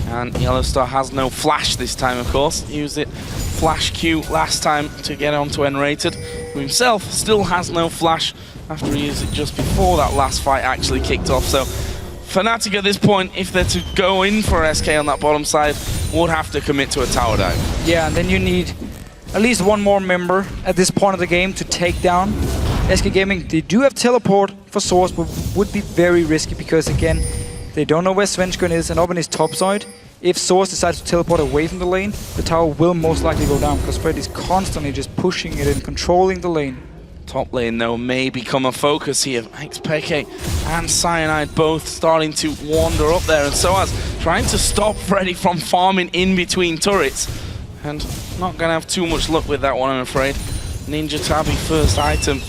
And YellOwStaR has no flash this time, of course. He used it flash Q last time to get onto nRated, who himself still has no flash after he used it just before that last fight actually kicked off. So Fnatic at this point, if they're to go in for SK on that bottom side, would have to commit to a tower dive. Yeah, and then you need at least one more member at this point of the game to take down SK Gaming. They do have teleport for sOAZ, but would be very risky, because again, they don't know where Svenskeren is, and up on his top side, if sOAZ decides to teleport away from the lane, the tower will most likely go down, because Freddy's constantly just pushing it and controlling the lane. Top lane, though, may become a focus here. xPeke and Cyanide both starting to wander up there, and sOAZ trying to stop Freddy from farming in between turrets. And not going to have too much luck with that one, I'm afraid. Ninja Tabi first item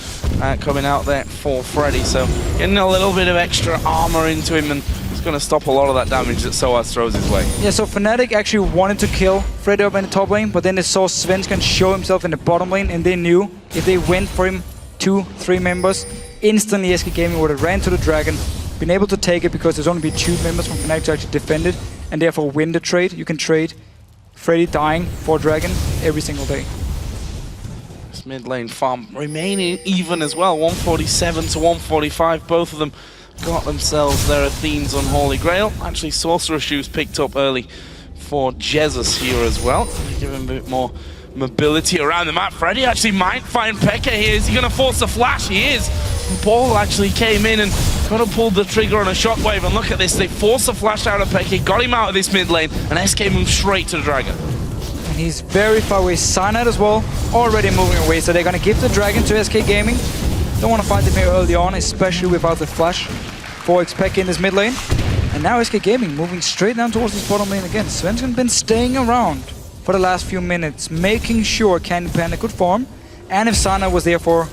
coming out there for Freddy, so getting a little bit of extra armor into him, and it's going to stop a lot of that damage that sOAZ throws his way. Yeah, so Fnatic actually wanted to kill Freddy up in the top lane, but then they saw Svenskeren show himself in the bottom lane, and they knew if they went for him, 2-3 members, instantly SK Gaming would have ran to the Dragon, been able to take it, because there's only been 2 members from Fnatic to actually defend it, and therefore win the trade. You can trade Freddy dying for Dragon every single day. This mid lane farm remaining even as well, 147 to 145. Both of them got themselves their Athene's Unholy Grail. Actually, Sorcerer Shoes picked up early for Jesiz here as well. Give him a bit more mobility around the map. Freddy actually might find Peke here. Is he going to force a flash? He is. Ball actually came in and kind of pulled the trigger on a shockwave, and look at this, they forced a flash out of Peke, got him out of this mid lane, and SK moves straight to the Dragon. And he's very far away. Cyanide as well, already moving away, so they're going to give the Dragon to SK Gaming. Don't want to fight them here early on, especially without the flash for xPeke in this mid lane. And now SK Gaming moving straight down towards this bottom lane again. Svenskeren been staying around for the last few minutes, making sure CandyPanda could farm, and if Sana was there for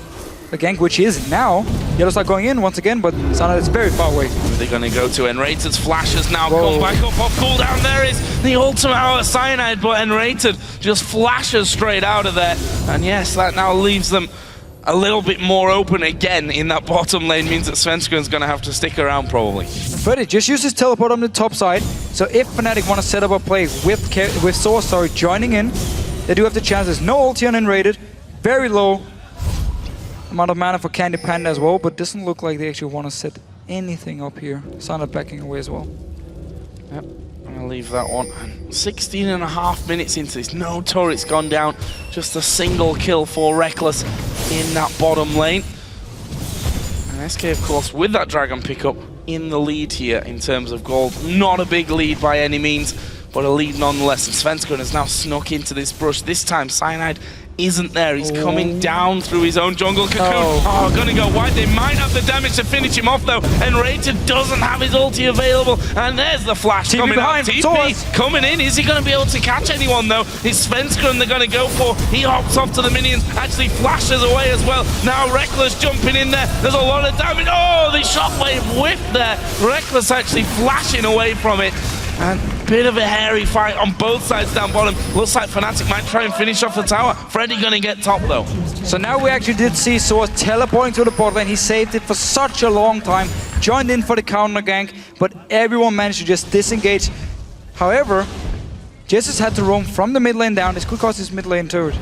the gank, which he is now, YellOwStaR going in once again, but Sana is very far away. They're going to go to nRated's flashes now. Come back up off cooldown. There is the ultimate out of Cyanide, but nRated just flashes straight out of there. And yes, that now leaves them a little bit more open again in that bottom lane, means that Svenskeren's going to have to stick around probably. Freddy just used his teleport on the top side, so if Fnatic want to set up a play with sOAZ joining in, they do have the chance. There's no ulti on nRated, very low amount of mana for CandyPanda as well, but doesn't look like they actually want to set anything up here. Sana backing away as well. Yep, I'm gonna leave that one. And 16.5 minutes into this, no turrets gone down. Just a single kill for Rekkles in that bottom lane. And SK, of course, with that Dragon pickup in the lead here in terms of gold. Not a big lead by any means, but a lead nonetheless. And Svenskeren has now snuck into this brush. This time, Cyanide isn't there. He's coming down through his own jungle cocoon. Oh, gonna go wide. They might have the damage to finish him off, though. nRated doesn't have his ulti available. And there's the flash TP coming behind, out. TP coming in. Is he gonna be able to catch anyone, though? It's Svenskeren they're gonna go for. He hops off to the minions, actually flashes away as well. Now Rekkles jumping in there. There's a lot of damage. Oh, the shockwave whip there. Rekkles actually flashing away from it. And bit of a hairy fight on both sides down bottom. Looks like Fnatic might try and finish off the tower. Freddy gonna get top though. So now we actually did see sOAZ teleporting to the bot lane. He saved it for such a long time. Joined in for the counter gank, but everyone managed to just disengage. However, Jesiz had to roam from the mid lane down. This could cost his mid lane turret.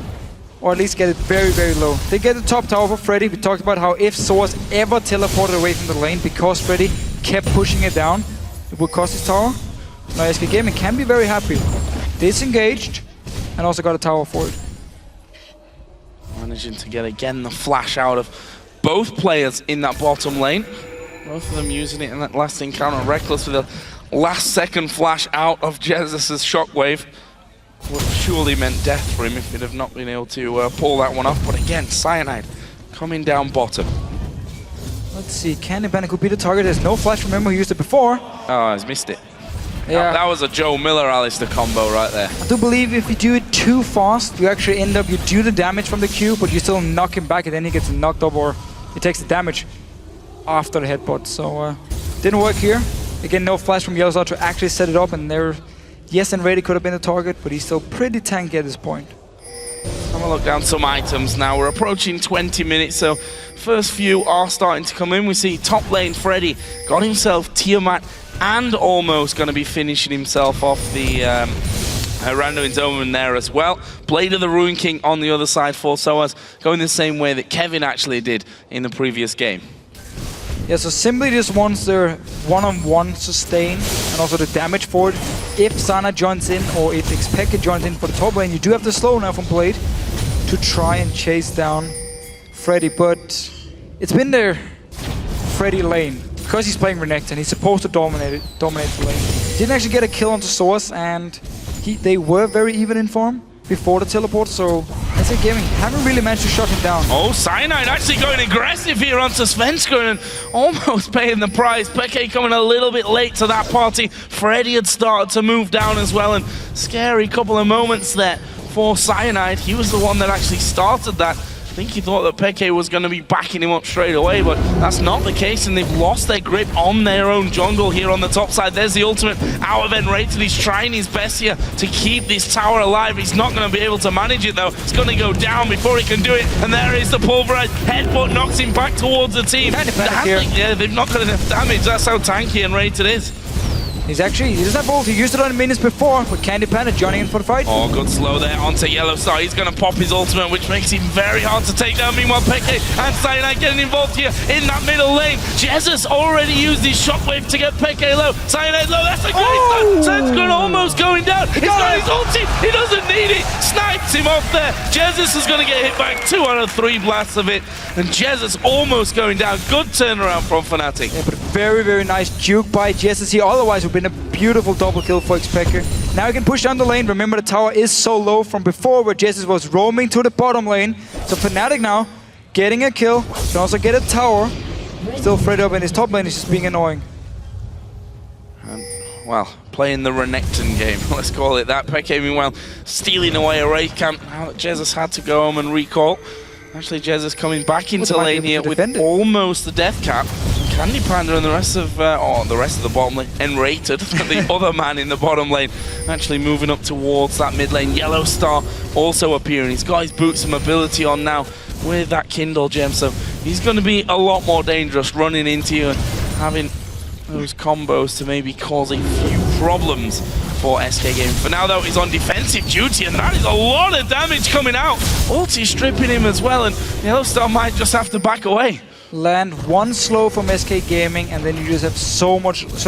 Or at least get it very, very low. They get the top tower for Freddy. We talked about how if sOAZ ever teleported away from the lane because Freddy kept pushing it down, it would cost his tower. Now SK Gaming can be very happy. Disengaged and also got a tower for it. Managing to get again the flash out of both players in that bottom lane. Both of them using it in that last encounter. Rekkles with a last second flash out of Jeziz's shockwave. Would have surely meant death for him if he'd have not been able to pull that one off. But again, Cyanide coming down bottom. Let's see, CandyPanda could be the target. There's no flash, remember he used it before. Oh, he's missed it. Yeah. That was a Joe Miller-Alistair combo right there. I do believe if you do it too fast, you actually end up, you do the damage from the Q, but you still knock him back and then he gets knocked up or he takes the damage after the headbutt. So, didn't work here. Again, no flash from YellOwStaR to actually set it up, and there, yes, nRated could have been the target, but he's still pretty tanky at this point. I'm gonna look down some items now. We're approaching 20 minutes, so first few are starting to come in. We see top lane Freddy got himself Tiamat and almost going to be finishing himself off the Randuin's Omen there as well. Blade of the Ruin King on the other side for sOAZ, going the same way that Kevin actually did in the previous game. Yeah, so simply just wants their one-on-one sustain and also the damage for it. If Sana joins in or if xPeke joins in for the top lane, you do have the slow now from Blade to try and chase down Freddy, but it's been their Freddy lane. Because he's playing Renekton, he's supposed to dominate the lane. Didn't actually get a kill onto sOAZ, and they were very even in form before the teleport, so SK Gaming haven't really managed to shut him down. Oh, Cyanide actually going aggressive here onto Svenskeren and almost paying the price. Peke coming a little bit late to that party. Freddy had started to move down as well, and scary couple of moments there for Cyanide. He was the one that actually started that. I think he thought that Peke was going to be backing him up straight away, but that's not the case, and they've lost their grip on their own jungle here on the top side. There's the ultimate out of nRated. He's trying his best here to keep this tower alive. He's not going to be able to manage it, though. It's going to go down before he can do it, and there is the pulverized headbutt, knocks him back towards the team. Yeah, they've not got enough damage. That's how tanky nRated is. He doesn't have ult. He used it on minions before, but CandyPanda joining in for the fight. Oh, good slow there onto YellOwStaR. He's going to pop his ultimate, which makes him very hard to take down. Meanwhile, Peke and Cyanide getting involved here in that middle lane. Jesiz already used his shockwave to get Peke low. Cyanide low. That's a great start. Svenskeren almost going down. He's got his ulti. He doesn't need it. Snipes him off there. Jesiz is going to get hit back 2 out of 3 blasts of it. And Jesiz almost going down. Good turnaround from Fnatic. Yeah, but very, very nice juke by Jesiz here. Otherwise, it would have been a beautiful double kill for xPeke. Now he can push down the lane. Remember, the tower is so low from before where Jesiz was roaming to the bottom lane. So Fnatic now getting a kill. Can also get a tower. Still Freddy up in his top lane is just being annoying. Well, playing the Renekton game, let's call it that. Peke, meanwhile, stealing away a raid camp. Now that Jesiz had to go home and recall. Actually, Jesiz coming back into lane here with almost the death cap. CandyPanda and the rest of the bottom lane, nRated, the other man in the bottom lane, actually moving up towards that mid lane. YellOwStaR also appearing. He's got his boots and mobility on now with that Kindle gem, so he's going to be a lot more dangerous running into you and having those combos to maybe cause a few problems for SK Gaming. For now, though, he's on defensive duty, and that is a lot of damage coming out. Ulti stripping him as well, and YellOwStaR might just have to back away. land one slow from SK Gaming, and then you just have so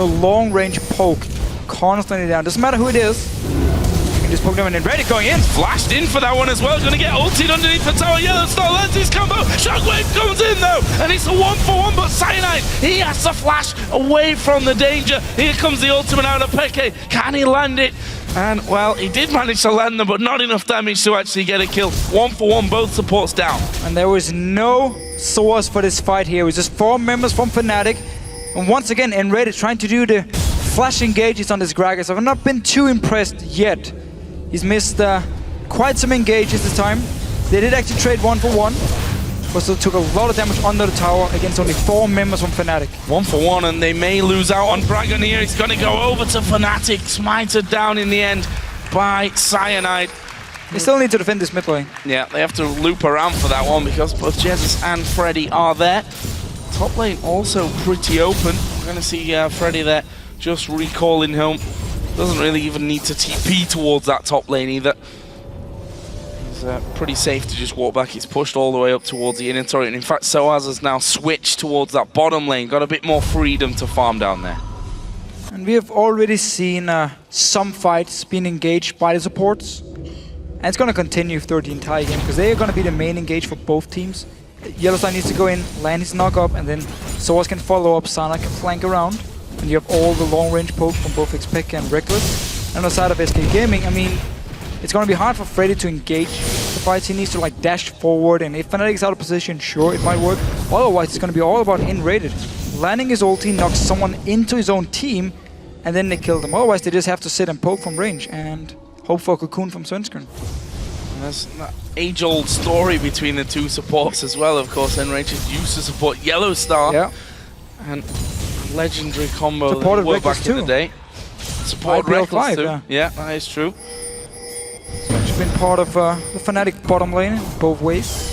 long range poke constantly down. Doesn't matter who it is. You can just poke them and then ready going in. Flashed in for that one as well. Gonna get ulted underneath the tower. YellOwStaR lands his combo. Shockwave comes in though, and it's a 1-for-1. But Cyanide, he has to flash away from the danger. Here comes the ultimate out of Peke. Can he land it? And well, he did manage to land them, but not enough damage to actually get a kill. 1-for-1, both supports down. And there was no source for this fight here. It was just 4 members from Fnatic. And once again, nRated trying to do the flash engages on this Gragas. I've not been too impressed yet. He's missed quite some engages this time. They did actually trade 1-for-1, but still took a lot of damage under the tower against only 4 members from Fnatic. 1-for-1, and they may lose out on Dragon here. He's going to go over to Fnatic, smited down in the end by Cyanide. They still need to defend this mid lane. Yeah, they have to loop around for that one because both Jesiz and Freddy are there. Top lane also pretty open. We're going to see Freddy there just recalling home. Doesn't really even need to TP towards that top lane either. He's pretty safe to just walk back. He's pushed all the way up towards the inner turret. And in fact, sOAZ has now switched towards that bottom lane. Got a bit more freedom to farm down there. And we have already seen some fights being engaged by the supports. And it's going to continue throughout the entire game because they are going to be the main engage for both teams. YellOwStaR needs to go in, land his knock up, and then sOAZ can follow up, Sana can flank around. And you have all the long range poke from both xPeke and Rekkles. And on the side of SK Gaming, I mean, it's going to be hard for Freddy to engage the fights. He needs to like dash forward, and if Fnatic is out of position, sure, it might work. Otherwise, it's going to be all about nRated. Landing his ulti, knocks someone into his own team, and then they kill them. Otherwise, they just have to sit and poke from range and hope for a cocoon from Svenskeren. There's that age-old story between the two supports as well. Of course, nRated used to support YellOwStaR. Yeah. And legendary combo supported that worked back Rekkles in the day. Supported Rekkles too. Yeah, that is true. It's been part of the Fnatic bottom lane both ways.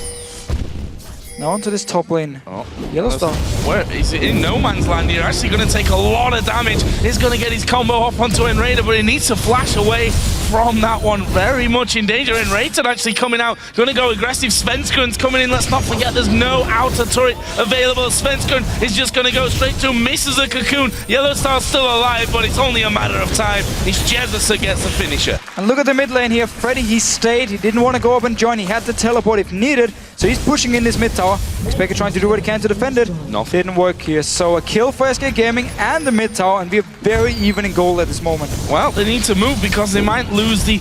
Now onto this top lane. Oh, YellOwStaR. Where is it in no man's land here? Actually going to take a lot of damage. He's going to get his combo off onto nRated, but he needs to flash away from that one. Very much in danger. nRated actually coming out. Going to go aggressive. Svenskeren's coming in. Let's not forget there's no outer turret available. Svenskeren is just going to go straight to misses a cocoon. YellOwStar's still alive, but it's only a matter of time. It's Jesiz that gets the finisher. And look at the mid lane here. Freddy, he stayed. He didn't want to go up and join. He had to teleport if needed. So he's pushing in this mid tower. xPeke trying to do what he can to defend it. No. Didn't work here. So a kill for SK Gaming and the mid tower, and we are very even in goal at this moment. Well, they need to move because they might lose the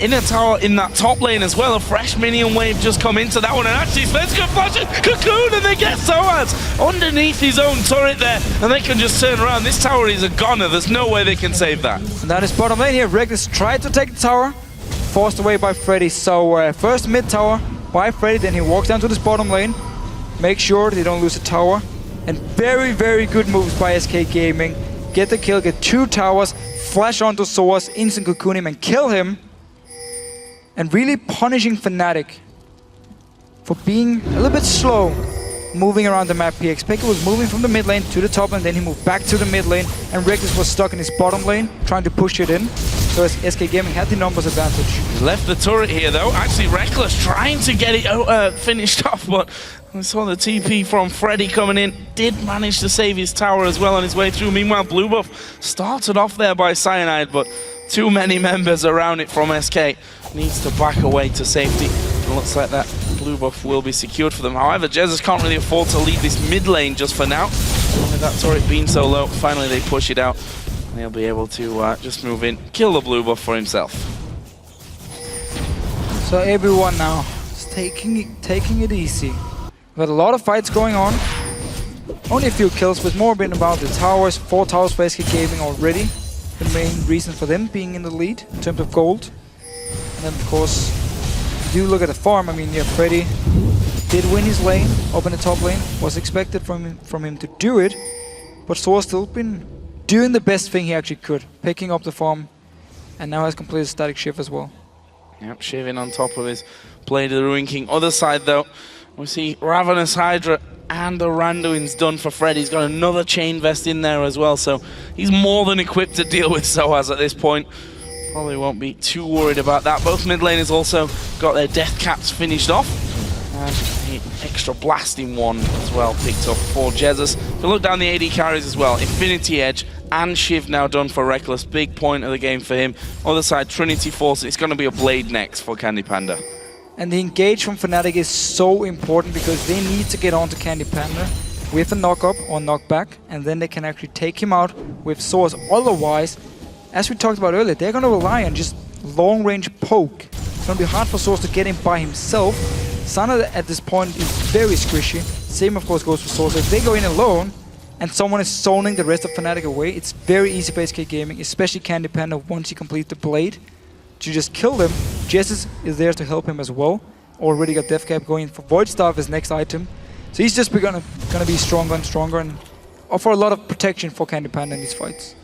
inner tower in that top lane as well. A fresh minion wave just come into that one, and actually Svenskeren flashes cocoon, and they get sOAZ underneath his own turret there, and they can just turn around. This tower is a goner. There's no way they can save that. And that is bottom lane here. Rekkles tried to take the tower, forced away by Freddy. So first mid tower by Freddy, then he walks down to this bottom lane, make sure they don't lose the tower, and very, very good moves by SK Gaming. Get the kill, get 2 towers, flash onto sOAZ, instant cocoon him and kill him, and really punishing Fnatic for being a little bit slow moving around the map here. xPeke was moving from the mid lane to the top lane, then he moved back to the mid lane, and Rekkles was stuck in his bottom lane, trying to push it in. So SK Gaming had the numbers advantage. Left the turret here though. Actually, Rekkles trying to get it finished off, but we saw the TP from Freddy coming in. Did manage to save his tower as well on his way through. Meanwhile, blue buff started off there by Cyanide, but too many members around it from SK. Needs to back away to safety. It looks like that blue buff will be secured for them. However, Jesiz can't really afford to leave this mid lane just for now. With that turret being so low, finally they push it out. And he'll be able to just move in, kill the blue buff for himself. So everyone now is taking it easy. We've had a lot of fights going on. Only a few kills, but more been about the towers. 4 towers for SK Gaming already. The main reason for them being in the lead in terms of gold. And then of course, if you look at the farm, I mean, yeah, Freddy did win his lane up in the top lane. Was expected from him to do it, but sOAZ still been doing the best thing he actually could, picking up the farm, and now has completed static shift as well. Yep, shaving on top of his Blade of the Ruin King. Other side though, we see Ravenous Hydra and the Randuin's done for Fred. He's got another chain vest in there as well, so he's more than equipped to deal with sOAZ at this point. Probably won't be too worried about that. Both mid laners also got their death caps finished off. And extra blasting one as well picked up for Jesiz. If you look down the AD carries as well, Infinity Edge and Shiv now done for Rekkles. Big point of the game for him. Other side, Trinity Force. It's going to be a Blade next for CandyPanda. And the engage from Fnatic is so important because they need to get onto CandyPanda with a knock-up or knock-back, and then they can actually take him out with swords. Otherwise, as we talked about earlier, they're going to rely on just long-range poke. It's going to be hard for Swords to get him by himself. Sana at this point is very squishy. Same, of course, goes for Swords. If they go in alone and someone is zoning the rest of Fnatic away, it's very easy for SK Gaming, especially CandyPanda, once you complete the Blade, to just kill them. Jesiz is there to help him as well. Already got Death Cap going for YellOwStaR as his next item. So he's just gonna be stronger and stronger and offer a lot of protection for CandyPanda in these fights.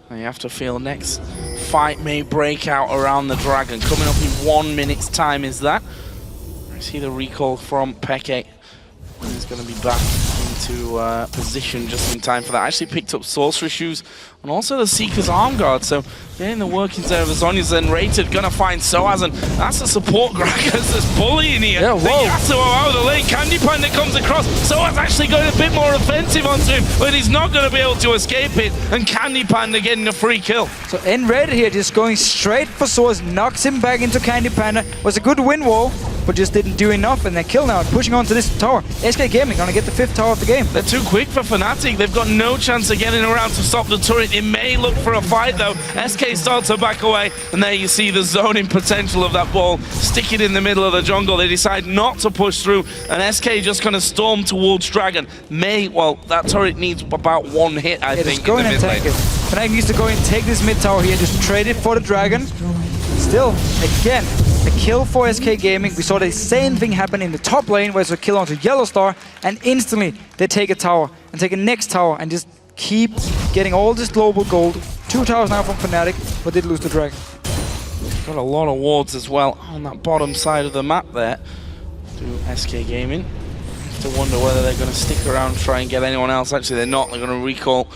And you have to feel next fight may break out around the Dragon. Coming up in 1 minute's time is that. I see the recall from Peke. He's going to be back into position just in time for that. Actually picked up Sorcerer Shoes and also the Seeker's Arm Guard. So getting the workings there of the Zhonya's nRated. Going to find sOAZ, and that's a support Gragas that's bullying here. Yeah, whoa. Yasuo out of the lane. CandyPanda comes across. sOAZ actually going a bit more offensive onto him, but he's not going to be able to escape it. And CandyPanda getting a free kill. So nRated here just going straight for Swords, knocks him back into CandyPanda. Was a good win wall, but just didn't do enough, and they're kill now, pushing onto this tower. SK Gaming gonna get the 5th tower of the game. They're too quick for Fnatic. They've got no chance of getting around to stop the turret. It may look for a fight though. SK starts to back away, and there you see the zoning potential of that ball. Stick it in the middle of the jungle. They decide not to push through, and SK just gonna storm towards Dragon. Well, that turret needs about one hit, I think, go in the in and mid tank lane. it. Fnatic needs to go and take this mid tower here, just trade it for the Dragon. Still, again, a kill for SK Gaming. We saw the same thing happen in the top lane, where it's a kill onto YellOwStaR, and instantly they take a tower and take a next tower and just keep getting all this global gold. 2 towers now from Fnatic, but did lose the Dragon. Got a lot of wards as well on that bottom side of the map there to SK Gaming. Have to wonder whether they're going to stick around and try and get anyone else. Actually, they're not. They're going to recall.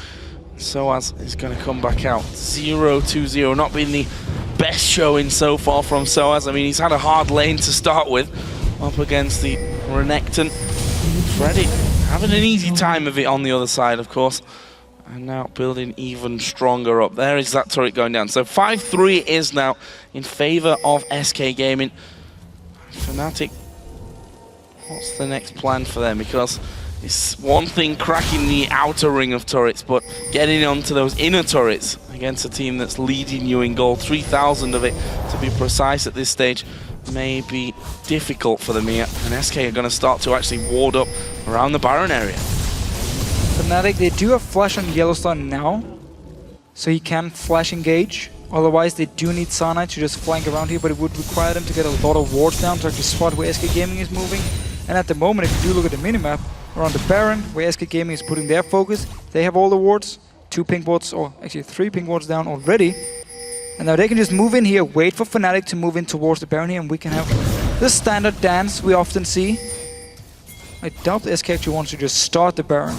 sOAZ is going to come back out. 0-2-0, not been the best showing so far from sOAZ. I mean, he's had a hard lane to start with, up against the Renekton. Freddy having an easy time of it on the other side, of course. And now building even stronger up. There is that turret going down. So 5-3 is now in favor of SK Gaming. Fnatic, what's the next plan for them? Because it's one thing cracking the outer ring of turrets, but getting onto those inner turrets against a team that's leading you in gold, 3,000 of it to be precise at this stage, may be difficult for them here. And SK are going to start to actually ward up around the Baron area. Fnatic, they do have flash on YellOwStaR now, so he can flash engage. Otherwise, they do need Cyanide to just flank around here, but it would require them to get a lot of wards down to actually spot where SK Gaming is moving. And at the moment, if you do look at the minimap, around the Baron, where SK Gaming is putting their focus, they have all the wards, 2 pink wards, or actually 3 pink wards down already. And now they can just move in here, wait for Fnatic to move in towards the Baron here, and we can have the standard dance we often see. I doubt the SK actually wants to just start the Baron.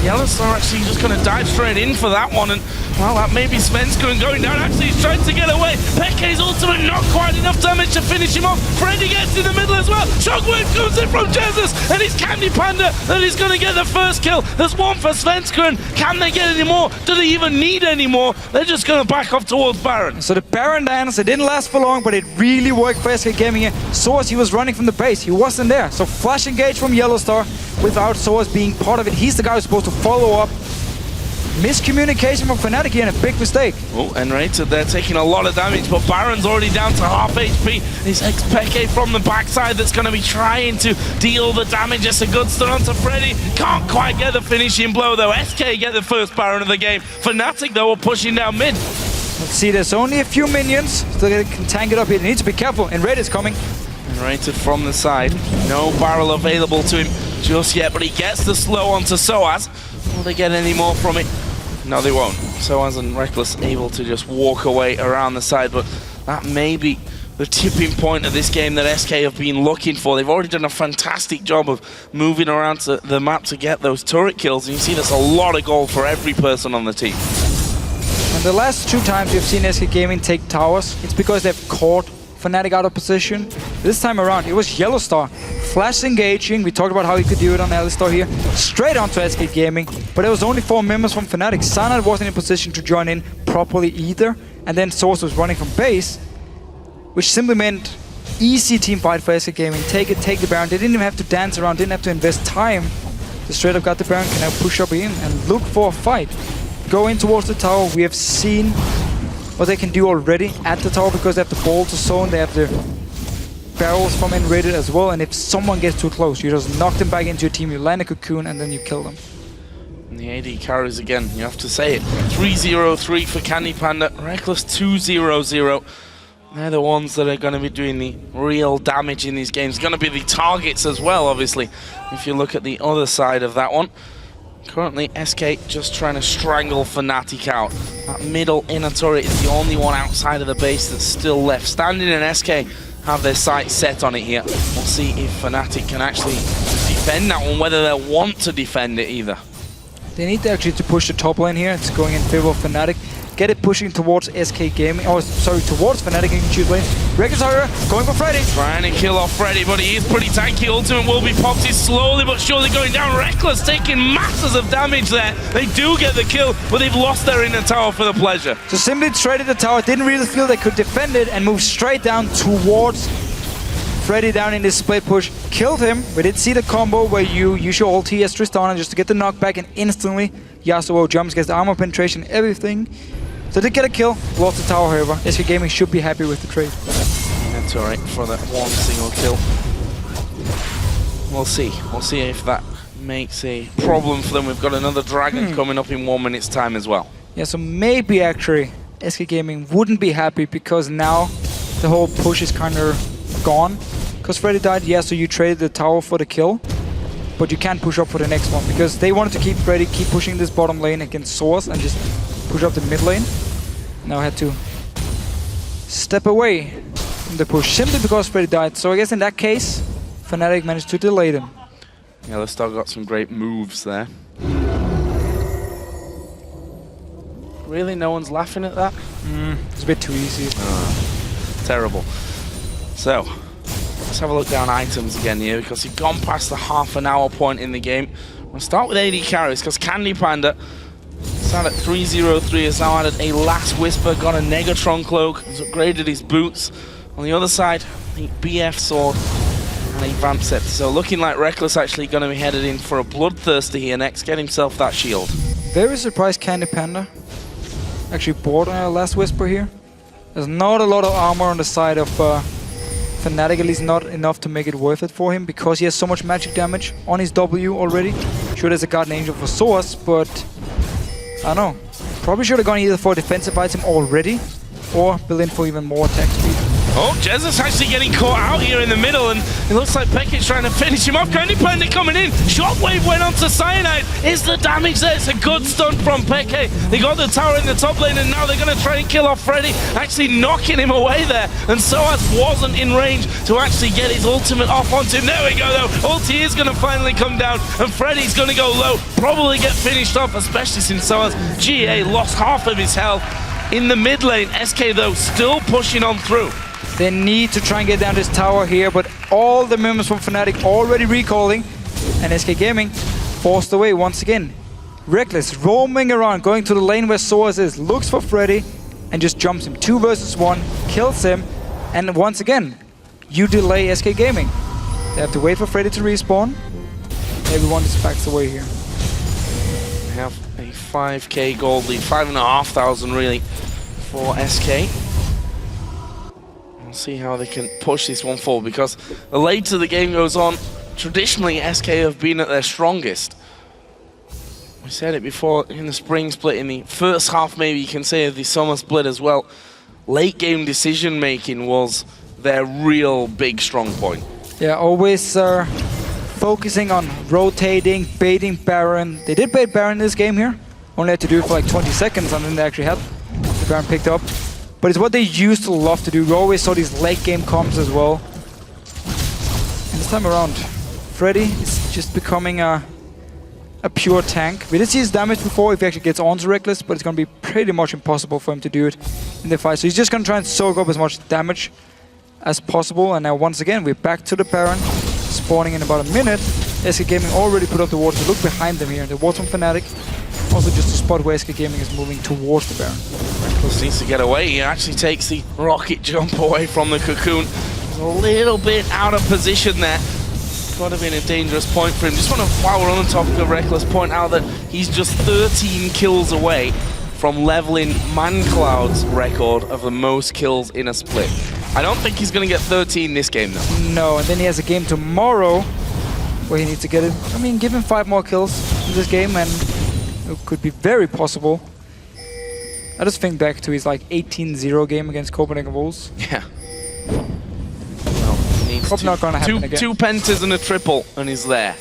YellOwStaR actually just going to dive straight in for that one, and well, that may be Svenskeren going down. Actually, he's trying to get away. Peke's ultimate, not quite enough damage to finish him off. Freddy gets in the middle as well. Shockwave comes in from Jesiz, and it's CandyPanda that is going to get the first kill. There's one for Svenskeren. Can they get any more? Do they even need any more? They're just going to back off towards Baron. So the Baron dance, it didn't last for long, but it really worked for SK Gaming here. sOAZ, he was running from the base. He wasn't there. So flash engage from YellOwStaR without sOAZ being part of it. He's the guy who's supposed to follow up. Miscommunication from Fnatic here and a big mistake. Oh, nRated, they're taking a lot of damage, but Baron's already down to half HP. It's xPeke from the backside that's going to be trying to deal the damage. It's a good stun onto Freddy. Can't quite get the finishing blow though. SK get the first Baron of the game. Fnatic though are pushing down mid. Let's see, there's only a few minions, so they can tank it up here. They need to be careful, nRated is coming. nRated from the side. No barrel available to him just yet, but he gets the slow onto sOAZ. Will they get any more from it? No, they won't. sOAZ and Rekkles able to just walk away around the side, but that may be the tipping point of this game that SK have been looking for. They've already done a fantastic job of moving around to the map to get those turret kills, and you see there's a lot of gold for every person on the team. And the last 2 times we've seen SK Gaming take towers, it's because they've caught Fnatic out of position. This time around, it was YellOwStaR. Flash engaging, we talked about how he could do it on Alistar here. Straight onto SK Gaming, but it was only 4 members from Fnatic. Cyanide wasn't in position to join in properly either. And then sOAZ was running from base, which simply meant easy team fight for SK Gaming. Take it, take the Baron. They didn't even have to dance around, didn't have to invest time. They straight up got the Baron, can now push up in and look for a fight. Go in towards the tower. We have seen what they can do already at the tower because they have the ball to zone, they have the barrels from nRated as well, and if someone gets too close, you just knock them back into your team, you land a cocoon, and then you kill them. And the AD carries again, you have to say it. 3-0-3 for CandyPanda, Rekkles 2-0-0. They're the ones that are going to be doing the real damage in these games. Going to be the targets as well, obviously, if you look at the other side of that one. Currently, SK just trying to strangle Fnatic out. That middle inner turret is the only one outside of the base that's still left standing, and SK have their sights set on it here. We'll see if Fnatic can actually defend that one, whether they'll want to defend it either. They need actually to push the top lane here. It's going in favor of Fnatic. Get it pushing towards SK Gaming. Oh, sorry, towards Fnatic and choose lane. Rekkles, however, going for Freddy. Trying to kill off Freddy, but he is pretty tanky. Ultimate will be popped. He's slowly but surely going down. Rekkles taking masses of damage there. They do get the kill, but they've lost their inner tower for the pleasure. So simply traded the tower, didn't really feel they could defend it, and moved straight down towards Freddy down in this split push. Killed him. We did see the combo where you use your ulti as Tristana just to get the knockback, and instantly Yasuo jumps, gets the armor penetration, everything. So they get a kill, lost the tower, however. SK Gaming should be happy with the trade. That's alright for that one single kill. We'll see. We'll see if that makes a problem for them. We've got another dragon coming up in 1 minute's time as well. Yeah, so maybe actually SK Gaming wouldn't be happy because now the whole push is kind of gone. Because Freddy died, yeah, so you traded the tower for the kill. But you can't push up for the next one because they wanted to keep Freddy, keep pushing this bottom lane against sOAZ and just push up the mid lane. Now I had to step away from the push simply because Freddy died. So I guess in that case, Fnatic managed to delay them. Yeah, YellOwStaR got some great moves there. Really, no one's laughing at that? It's a bit too easy. Terrible. So, let's have a look down items again here because you've gone past the half-an-hour point in the game. We'll start with AD carries because CandyPanda started at 3-0-3, has now added a Last Whisper, got a Negatron cloak, has upgraded his boots. On the other side, the BF sword and a Vamp Scepter. So looking like Rekkles actually going to be headed in for a Bloodthirster here next, get himself that shield. Very surprised CandyPanda actually bought a Last Whisper here. There's not a lot of armor on the side of Fnatic, at least not enough to make it worth it for him because he has so much magic damage on his W already. Sure, there's a Guardian Angel for sOAZ, but I don't know. Probably should have gone either for a defensive item already or build in for even more attack speed. Oh, Jesiz actually getting caught out here in the middle, and it looks like Peke's trying to finish him off. CandyPanda coming in. Shockwave went on to Cyanide. Is the damage there? It's a good stunt from Peke. They got the tower in the top lane, and now they're going to try and kill off Freddy, actually knocking him away there. And sOAZ wasn't in range to actually get his ultimate off onto him. There we go, though. Ulti is going to finally come down, and Freddy's going to go low. Probably get finished off, especially since sOAZ GA lost half of his health. In the mid lane, SK, though, still pushing on through. They need to try and get down this tower here, but all the members from Fnatic already recalling, and SK Gaming forced away once again. Rekkles roaming around, going to the lane where sOAZ is, looks for Freddy, and just jumps him. 2 versus 1, kills him, and once again, you delay SK Gaming. They have to wait for Freddy to respawn. Everyone just backs away here. We have a 5k gold lead, 5,500 really for SK. We'll see how they can push this one forward because the later the game goes on, traditionally SK have been at their strongest. We said it before in the spring split, in the first half maybe you can say of the summer split as well. Late game decision making was their real big strong point. Yeah, always focusing on rotating, baiting Baron. They did bait Baron this game here. Only had to do it for like 20 seconds and then they actually had the Baron picked up. But it's what they used to love to do. We always saw these late game comps as well. And this time around, Freddy is just becoming a pure tank. We did see his damage before if he actually gets onto Rekkles, but it's going to be pretty much impossible for him to do it in the fight. So he's just going to try and soak up as much damage as possible. And now once again, we're back to the Baron, spawning in about a minute. SK Gaming already put up the wards. Look behind them here. The wards from Fnatic. Also just a spot where SK Gaming is moving towards the Baron. Rekkles needs to get away. He actually takes the rocket jump away from the cocoon. He's a little bit out of position there. Could have been a dangerous point for him. Just want to, while we're on the topic of Rekkles, point out that he's just 13 kills away from leveling ManCloud's record of the most kills in a split. I don't think he's going to get 13 this game, though. No, and then he has a game tomorrow where he needs to get it. I mean, give him 5 more kills in this game and it could be very possible. I just think back to his like 18-0 game against Copenhagen Wolves. Yeah. Well, he needs Probably not gonna happen again. 2 pentas and a triple, and he's there.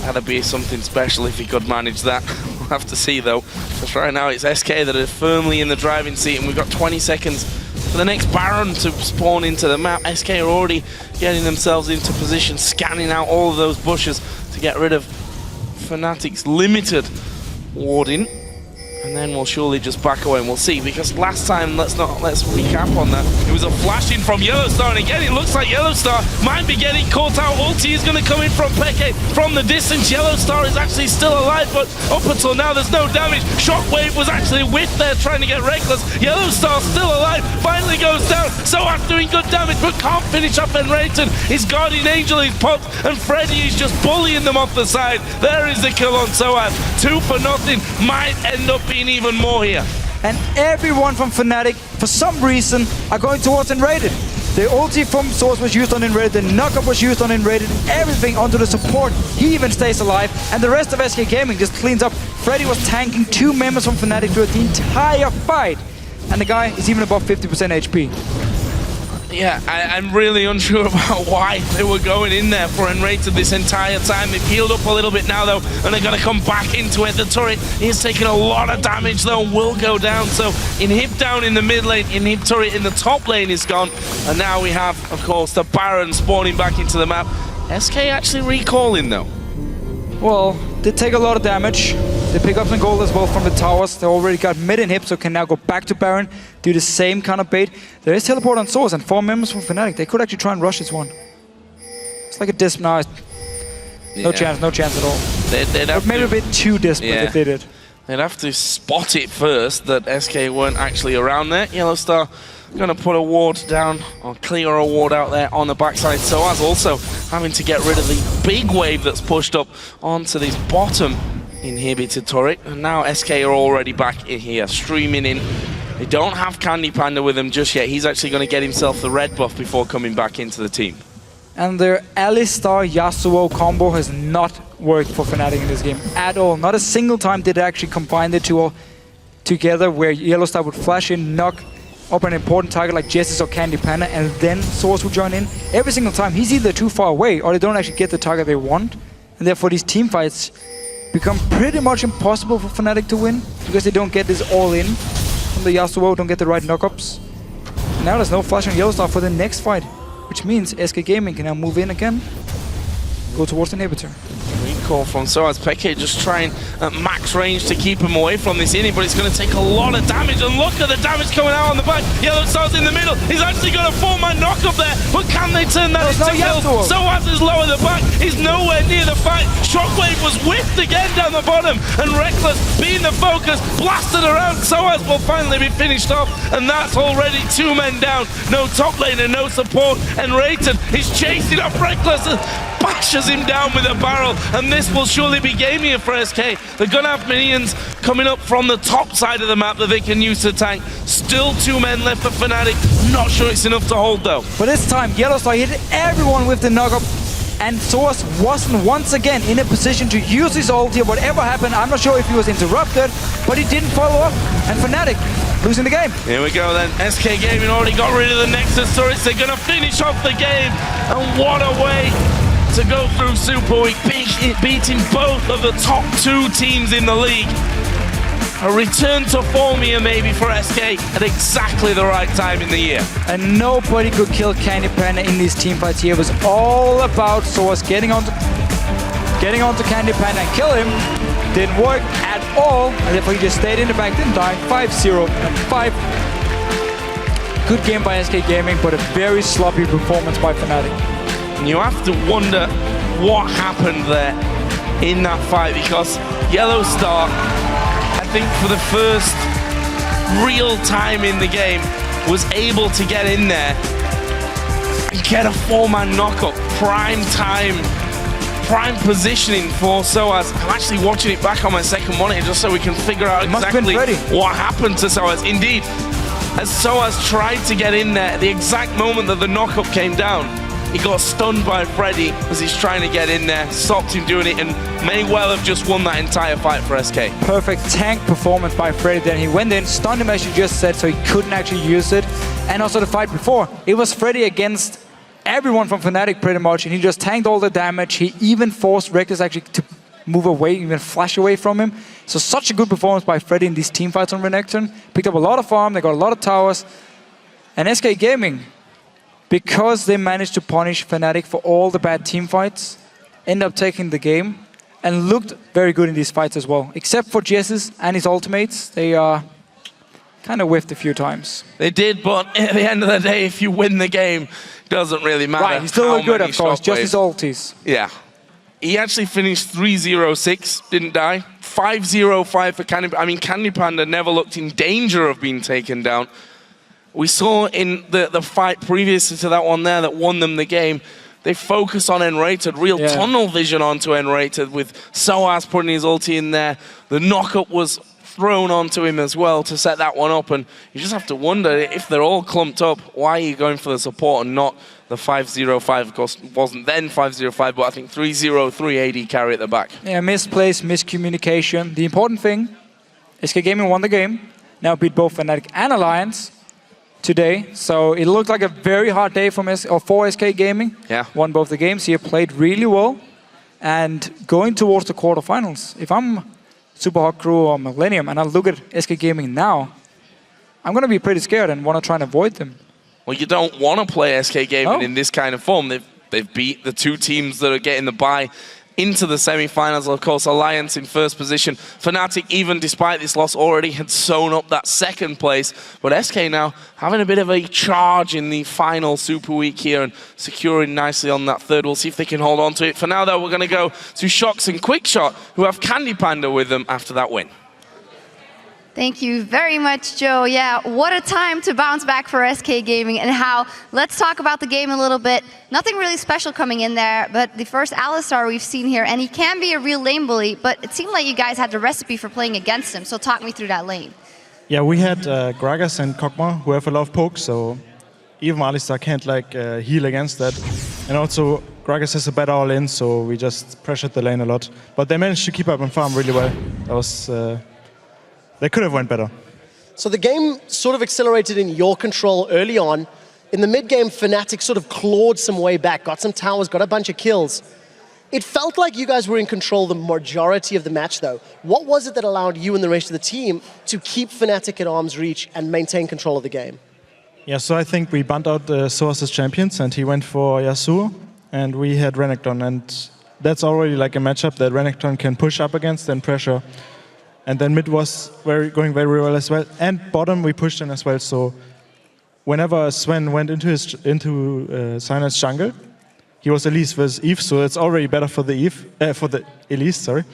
That'd be something special if he could manage that. We'll have to see though. Because right now it's SK that are firmly in the driving seat, and we've got 20 seconds for the next Baron to spawn into the map. SK are already getting themselves into position, scanning out all of those bushes to get rid of Fnatic's limited warding. And then we'll surely just back away and we'll see, because last time, let's recap on that. It was a flash in from YellOwStaR, and again it looks like YellOwStaR might be getting caught out. Ulti is going to come in from Peke from the distance. YellOwStaR is actually still alive, but up until now there's no damage. Shockwave was actually with there trying to get Rekkles. YellOwStar still alive, finally goes down. sOAZ doing good damage, but can't finish up nRated. His Guardian Angel is popped, and Freddy is just bullying them off the side. There is the kill on sOAZ. 2 for nothing, might end up being even more here. And everyone from Fnatic, for some reason, are going towards nRated. The ulti from sOAZ was used on nRated, the knockup was used on nRated, everything onto the support. He even stays alive, and the rest of SK Gaming just cleans up. Freddy was tanking 2 members from Fnatic throughout the entire fight, and the guy is even above 50% HP. Yeah, I'm really unsure about why they were going in there for nRated this entire time. They've healed up a little bit now, though, and they're going to come back into it. The turret is taking a lot of damage, though, and will go down. So, inhib down in the mid lane, inhib turret in the top lane is gone. And now we have, of course, the Baron spawning back into the map. SK actually recalling, though. Well, they take a lot of damage. They pick up some gold as well from the towers. They already got mid inhib, so can now go back to Baron, do the same kind of bait. There is teleport on sOAZ and 4 members from Fnatic. They could actually try and rush this one. It's like a disp now. No chance at all. They'd have maybe a bit too desperate if they did. They'd have to spot it first that SK weren't actually around there. YellOwStaR going to put a ward down, or clear a ward out there on the backside. sOAZ also having to get rid of the big wave that's pushed up onto this bottom inhibited turret. And now SK are already back in here, streaming in. They don't have CandyPanda with them just yet. He's actually going to get himself the red buff before coming back into the team. And their Alistar Yasuo combo has not worked for Fnatic in this game at all. Not a single time did they actually combine the two together, where YellOwStaR would flash in, knock up an important target like Jesiz or CandyPanda, and then sOAZ would join in. Every single time, he's either too far away or they don't actually get the target they want. And therefore, these team fights become pretty much impossible for Fnatic to win, because they don't get this all in from the Yasuo, don't get the right knockups. And now there's no flash on YellOwStaR for the next fight, which means SK Gaming can now move in again, go towards the inhibitor. Recall from sOAZ. Peke just trying at max range to keep him away from this inning, but it's going to take a lot of damage, and look at the damage coming out on the back. YellOwStar's in the middle. He's actually got a 4-man knock up there, but can they turn that into kills? sOAZ is low at the back. He's nowhere near the fight. Shockwave was whipped again down the bottom, and Rekkles, being the focus, blasted around. sOAZ will finally be finished off, and that's already 2 men down. No top lane and no support. nRated is chasing up Rekkles and bashes him down with a barrel, and this will surely be game here for SK. They're gonna have minions coming up from the top side of the map that they can use to tank. Still 2 men left for Fnatic. Not sure it's enough to hold though. But this time YellOwStaR hit everyone with the knockup, and sOAZ wasn't once again in a position to use his ulti. Whatever happened, I'm not sure if he was interrupted, but he didn't follow up, and Fnatic losing the game. Here we go then. SK Gaming already got rid of the Nexus turrets. They're gonna finish off the game, and what a way to go through Super Week, beating both of the top 2 teams in the league. A return to form here maybe for SK at exactly the right time in the year. And nobody could kill CandyPanda in these team fights here. It was all about sOAZ getting onto CandyPanda and kill him. Didn't work at all, and therefore he just stayed in the back, didn't die. 5-0 and 5. good game by SK Gaming, but a very sloppy performance by Fnatic. And you have to wonder what happened there in that fight, because YellOwStaR, I think for the first real time in the game, was able to get in there and get a 4-man knockup. Prime time, prime positioning for sOAZ. I'm actually watching it back on my second monitor just so we can figure out exactly what happened to sOAZ. Indeed, as sOAZ tried to get in there, at the exact moment that the knockup came down, he got stunned by Freddy as he's trying to get in there, stopped him doing it, and may well have just won that entire fight for SK. Perfect tank performance by Freddy. Then he went in, stunned him as you just said, so he couldn't actually use it. And also the fight before, it was Freddy against everyone from Fnatic pretty much, and he just tanked all the damage. He even forced Rekkles actually to move away, even flash away from him. So such a good performance by Freddy in these team fights on Renekton. Picked up a lot of farm, they got a lot of towers. And SK Gaming, because they managed to punish Fnatic for all the bad team fights, ended up taking the game and looked very good in these fights as well. Except for Jesiz and his ultimates, they kind of whiffed a few times. They did, but at the end of the day, if you win the game, it doesn't really matter. Right, he still looked good, of course, just his ultis. Yeah. He actually finished 3-0-6, didn't die. 5-0-5 for CandyPanda. I mean, CandyPanda never looked in danger of being taken down. We saw in the fight previous to that one there that won them the game, they focus on nRated, real tunnel vision onto nRated with sOAZ putting his ulti in there. The knockup was thrown onto him as well to set that one up, and you just have to wonder, if they're all clumped up, why are you going for the support and not the 5-0-5? Of course, it wasn't then 5-0-5, but I think 3-0-3 AD carry at the back. Yeah, misplaced, miscommunication. The important thing, SK Gaming won the game, now beat both Fnatic and Alliance today, so it looked like a very hard day for SK Gaming. Yeah. Won both the games, he played really well, and going towards the quarterfinals, if I'm Super Hot Crew or Millennium and I look at SK Gaming now, I'm going to be pretty scared and want to try and avoid them. Well, you don't want to play SK Gaming in this kind of form. They've beat the two teams that are getting the bye into the semi-finals. Of course, Alliance in first position. Fnatic, even despite this loss, already had sewn up that second place. But SK now having a bit of a charge in the final Super Week here and securing nicely on that third. We'll see if they can hold on to it. For now, though, we're going to go to Shocks and Quickshot, who have CandyPanda with them after that win. Thank you very much, Joe. Yeah, what a time to bounce back for SK Gaming, and how, let's talk about the game a little bit. Nothing really special coming in there, but the first YellOwStaR we've seen here, and he can be a real lane bully, but it seemed like you guys had the recipe for playing against him, so talk me through that lane. Yeah, we had Gragas and Kog'Maw, who have a lot of pokes, so even YellOwStaR can't heal against that. And also, Gragas has a better all-in, so we just pressured the lane a lot. But they managed to keep up and farm really well. That was... They could have went better. So the game sort of accelerated in your control early on. In the mid-game, Fnatic sort of clawed some way back, got some towers, got a bunch of kills. It felt like you guys were in control the majority of the match, though. What was it that allowed you and the rest of the team to keep Fnatic at arm's reach and maintain control of the game? Yeah, so I think we bumped out the sOAZ champions, and he went for Yasuo, and we had Renekton, and that's already like a matchup that Renekton can push up against and pressure. And then mid was going very well as well. And bottom we pushed in as well. So whenever Sven went into Cyanide's jungle, he was Elise versus Eve. So it's already better for the Elise, sorry.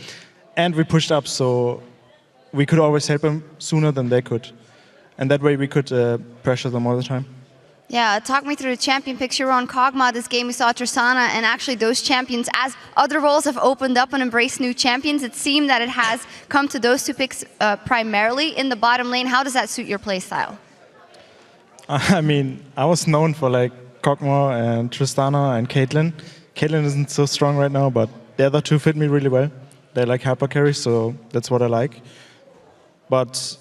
And we pushed up, so we could always help them sooner than they could. And that way we could pressure them all the time. Yeah, talk me through the champion picture on Kog'Maw. This game we saw Tristana, and actually those champions, as other roles have opened up and embraced new champions, it seemed that it has come to those two picks primarily in the bottom lane. How does that suit your playstyle? I mean, I was known for Kog'Maw and Tristana and Caitlyn. Caitlyn isn't so strong right now, but the other two fit me really well. They're like hyper carries, so that's what I like. But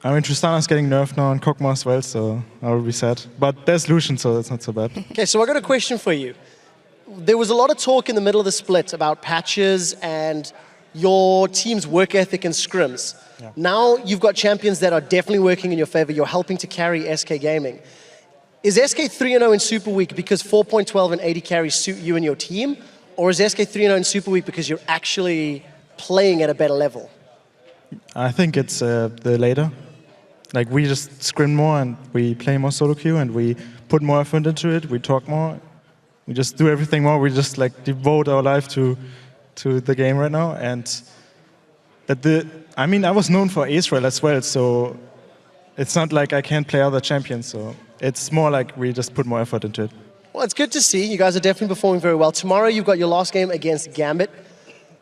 I mean, Tristana's getting nerfed now and Kog'Maw as well, so I will be sad. But there's Lucian, so that's not so bad. Okay, so I got a question for you. There was a lot of talk in the middle of the split about patches and your team's work ethic and scrims. Yeah. Now you've got champions that are definitely working in your favor. You're helping to carry SK Gaming. Is SK 3-0 in Super Week because 4.12 and 80 carries suit you and your team? Or is SK 3-0 in Super Week because you're actually playing at a better level? I think it's the later. like we just scrim more and we play more solo queue and we put more effort into it. We talk more. We just do everything more. We just like devote our life to the game right now. And I was known for Israel as well, so it's not like I can't play other champions. So it's more like we just put more effort into it. Well, it's good to see. You guys are definitely performing very well. Tomorrow, you've got your last game against Gambit.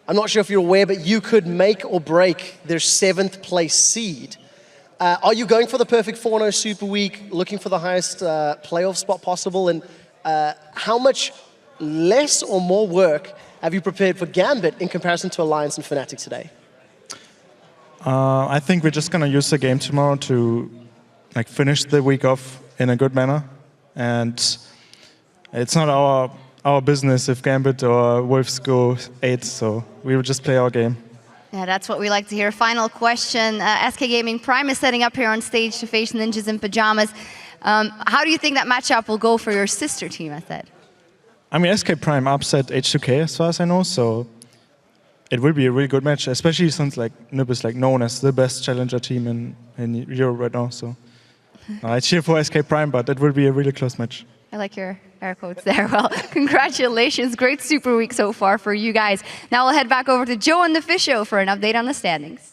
I'm not sure if you're aware, but you could make or break their 7th place seed. Are you going for the perfect 4-0 Super Week, looking for the highest playoff spot possible? And how much less or more work have you prepared for Gambit in comparison to Alliance and Fnatic today? I think we're just going to use the game tomorrow to like finish the week off in a good manner. And it's not our business if Gambit or Wolves go 8, so we will just play our game. Yeah, that's what we like to hear. Final question. SK Gaming Prime is setting up here on stage to face Ninjas in Pajamas. How do you think that matchup will go for your sister team, I said? I mean, SK Prime upset H2K as far as I know, so it will be a really good match, especially since like NIP is like known as the best challenger team in Europe right now. So I cheer for SK Prime, but it will be a really close match. I like your air quotes there. Well, congratulations. Great Super Week so far for you guys. Now we'll head back over to Joe and the Fish Show for an update on the standings.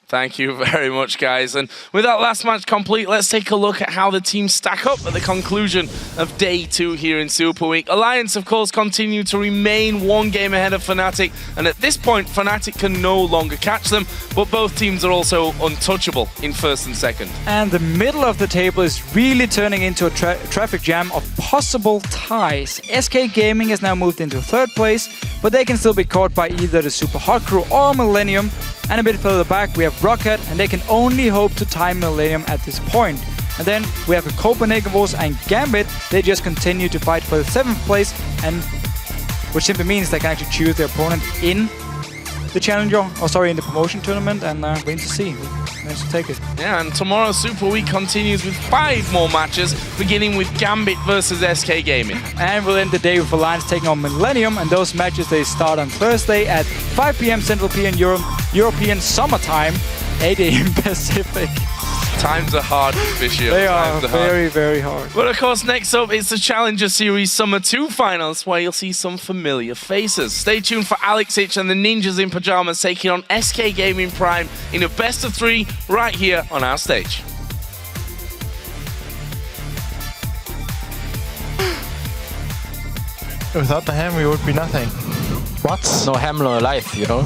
Thank you very much, guys. And with that last match complete, let's take a look at how the teams stack up at the conclusion of Day 2 here in Super Week. Alliance, of course, continue to remain 1 game ahead of Fnatic, and at this point, Fnatic can no longer catch them, but both teams are also untouchable in 1st and 2nd. And the middle of the table is really turning into a traffic jam of possible ties. SK Gaming has now moved into 3rd place, but they can still be caught by either the Super Hot Crew or Millennium. And a bit further back, we have Rocket, and they can only hope to tie Millennium at this point. And then we have the Copenhagen Wolves and Gambit. They just continue to fight for the 7th place, and which simply means they can actually choose their opponent in the challenger, in the promotion tournament, and we need to see who managed to take it. Yeah, and tomorrow's Super Week continues with 5 more matches, beginning with Gambit versus SK Gaming. And we'll end the day with Alliance taking on Millennium, and those matches they start on Thursday at 5 p.m. Central European Summertime, 8 a.m. Pacific. Times are hard for Fishy. They are very, very hard. But of course, next up is the Challenger Series Summer 2 finals, where you'll see some familiar faces. Stay tuned for Alex Hitch and the Ninjas in Pajamas taking on SK Gaming Prime in a best of 3 right here on our stage. Without the ham, we would be nothing. What? No ham, no life, you know?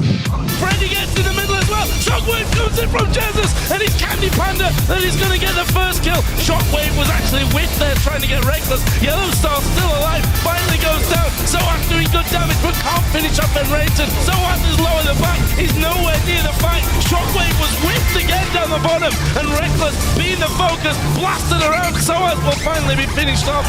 Freddy gets in the middle as well. Shockwave comes in from Jesiz, and it's CandyPanda that is going to get the first kill. Shockwave was actually with there trying to get Rekkles. YellOwStaR still alive, finally goes down. sOAZ doing good damage, but can't finish up nRated. sOAZ is low at the back, he's nowhere near the fight. Shockwave was whipped again down the bottom, and Rekkles, being the focus, blasted around. sOAZ will finally be finished off.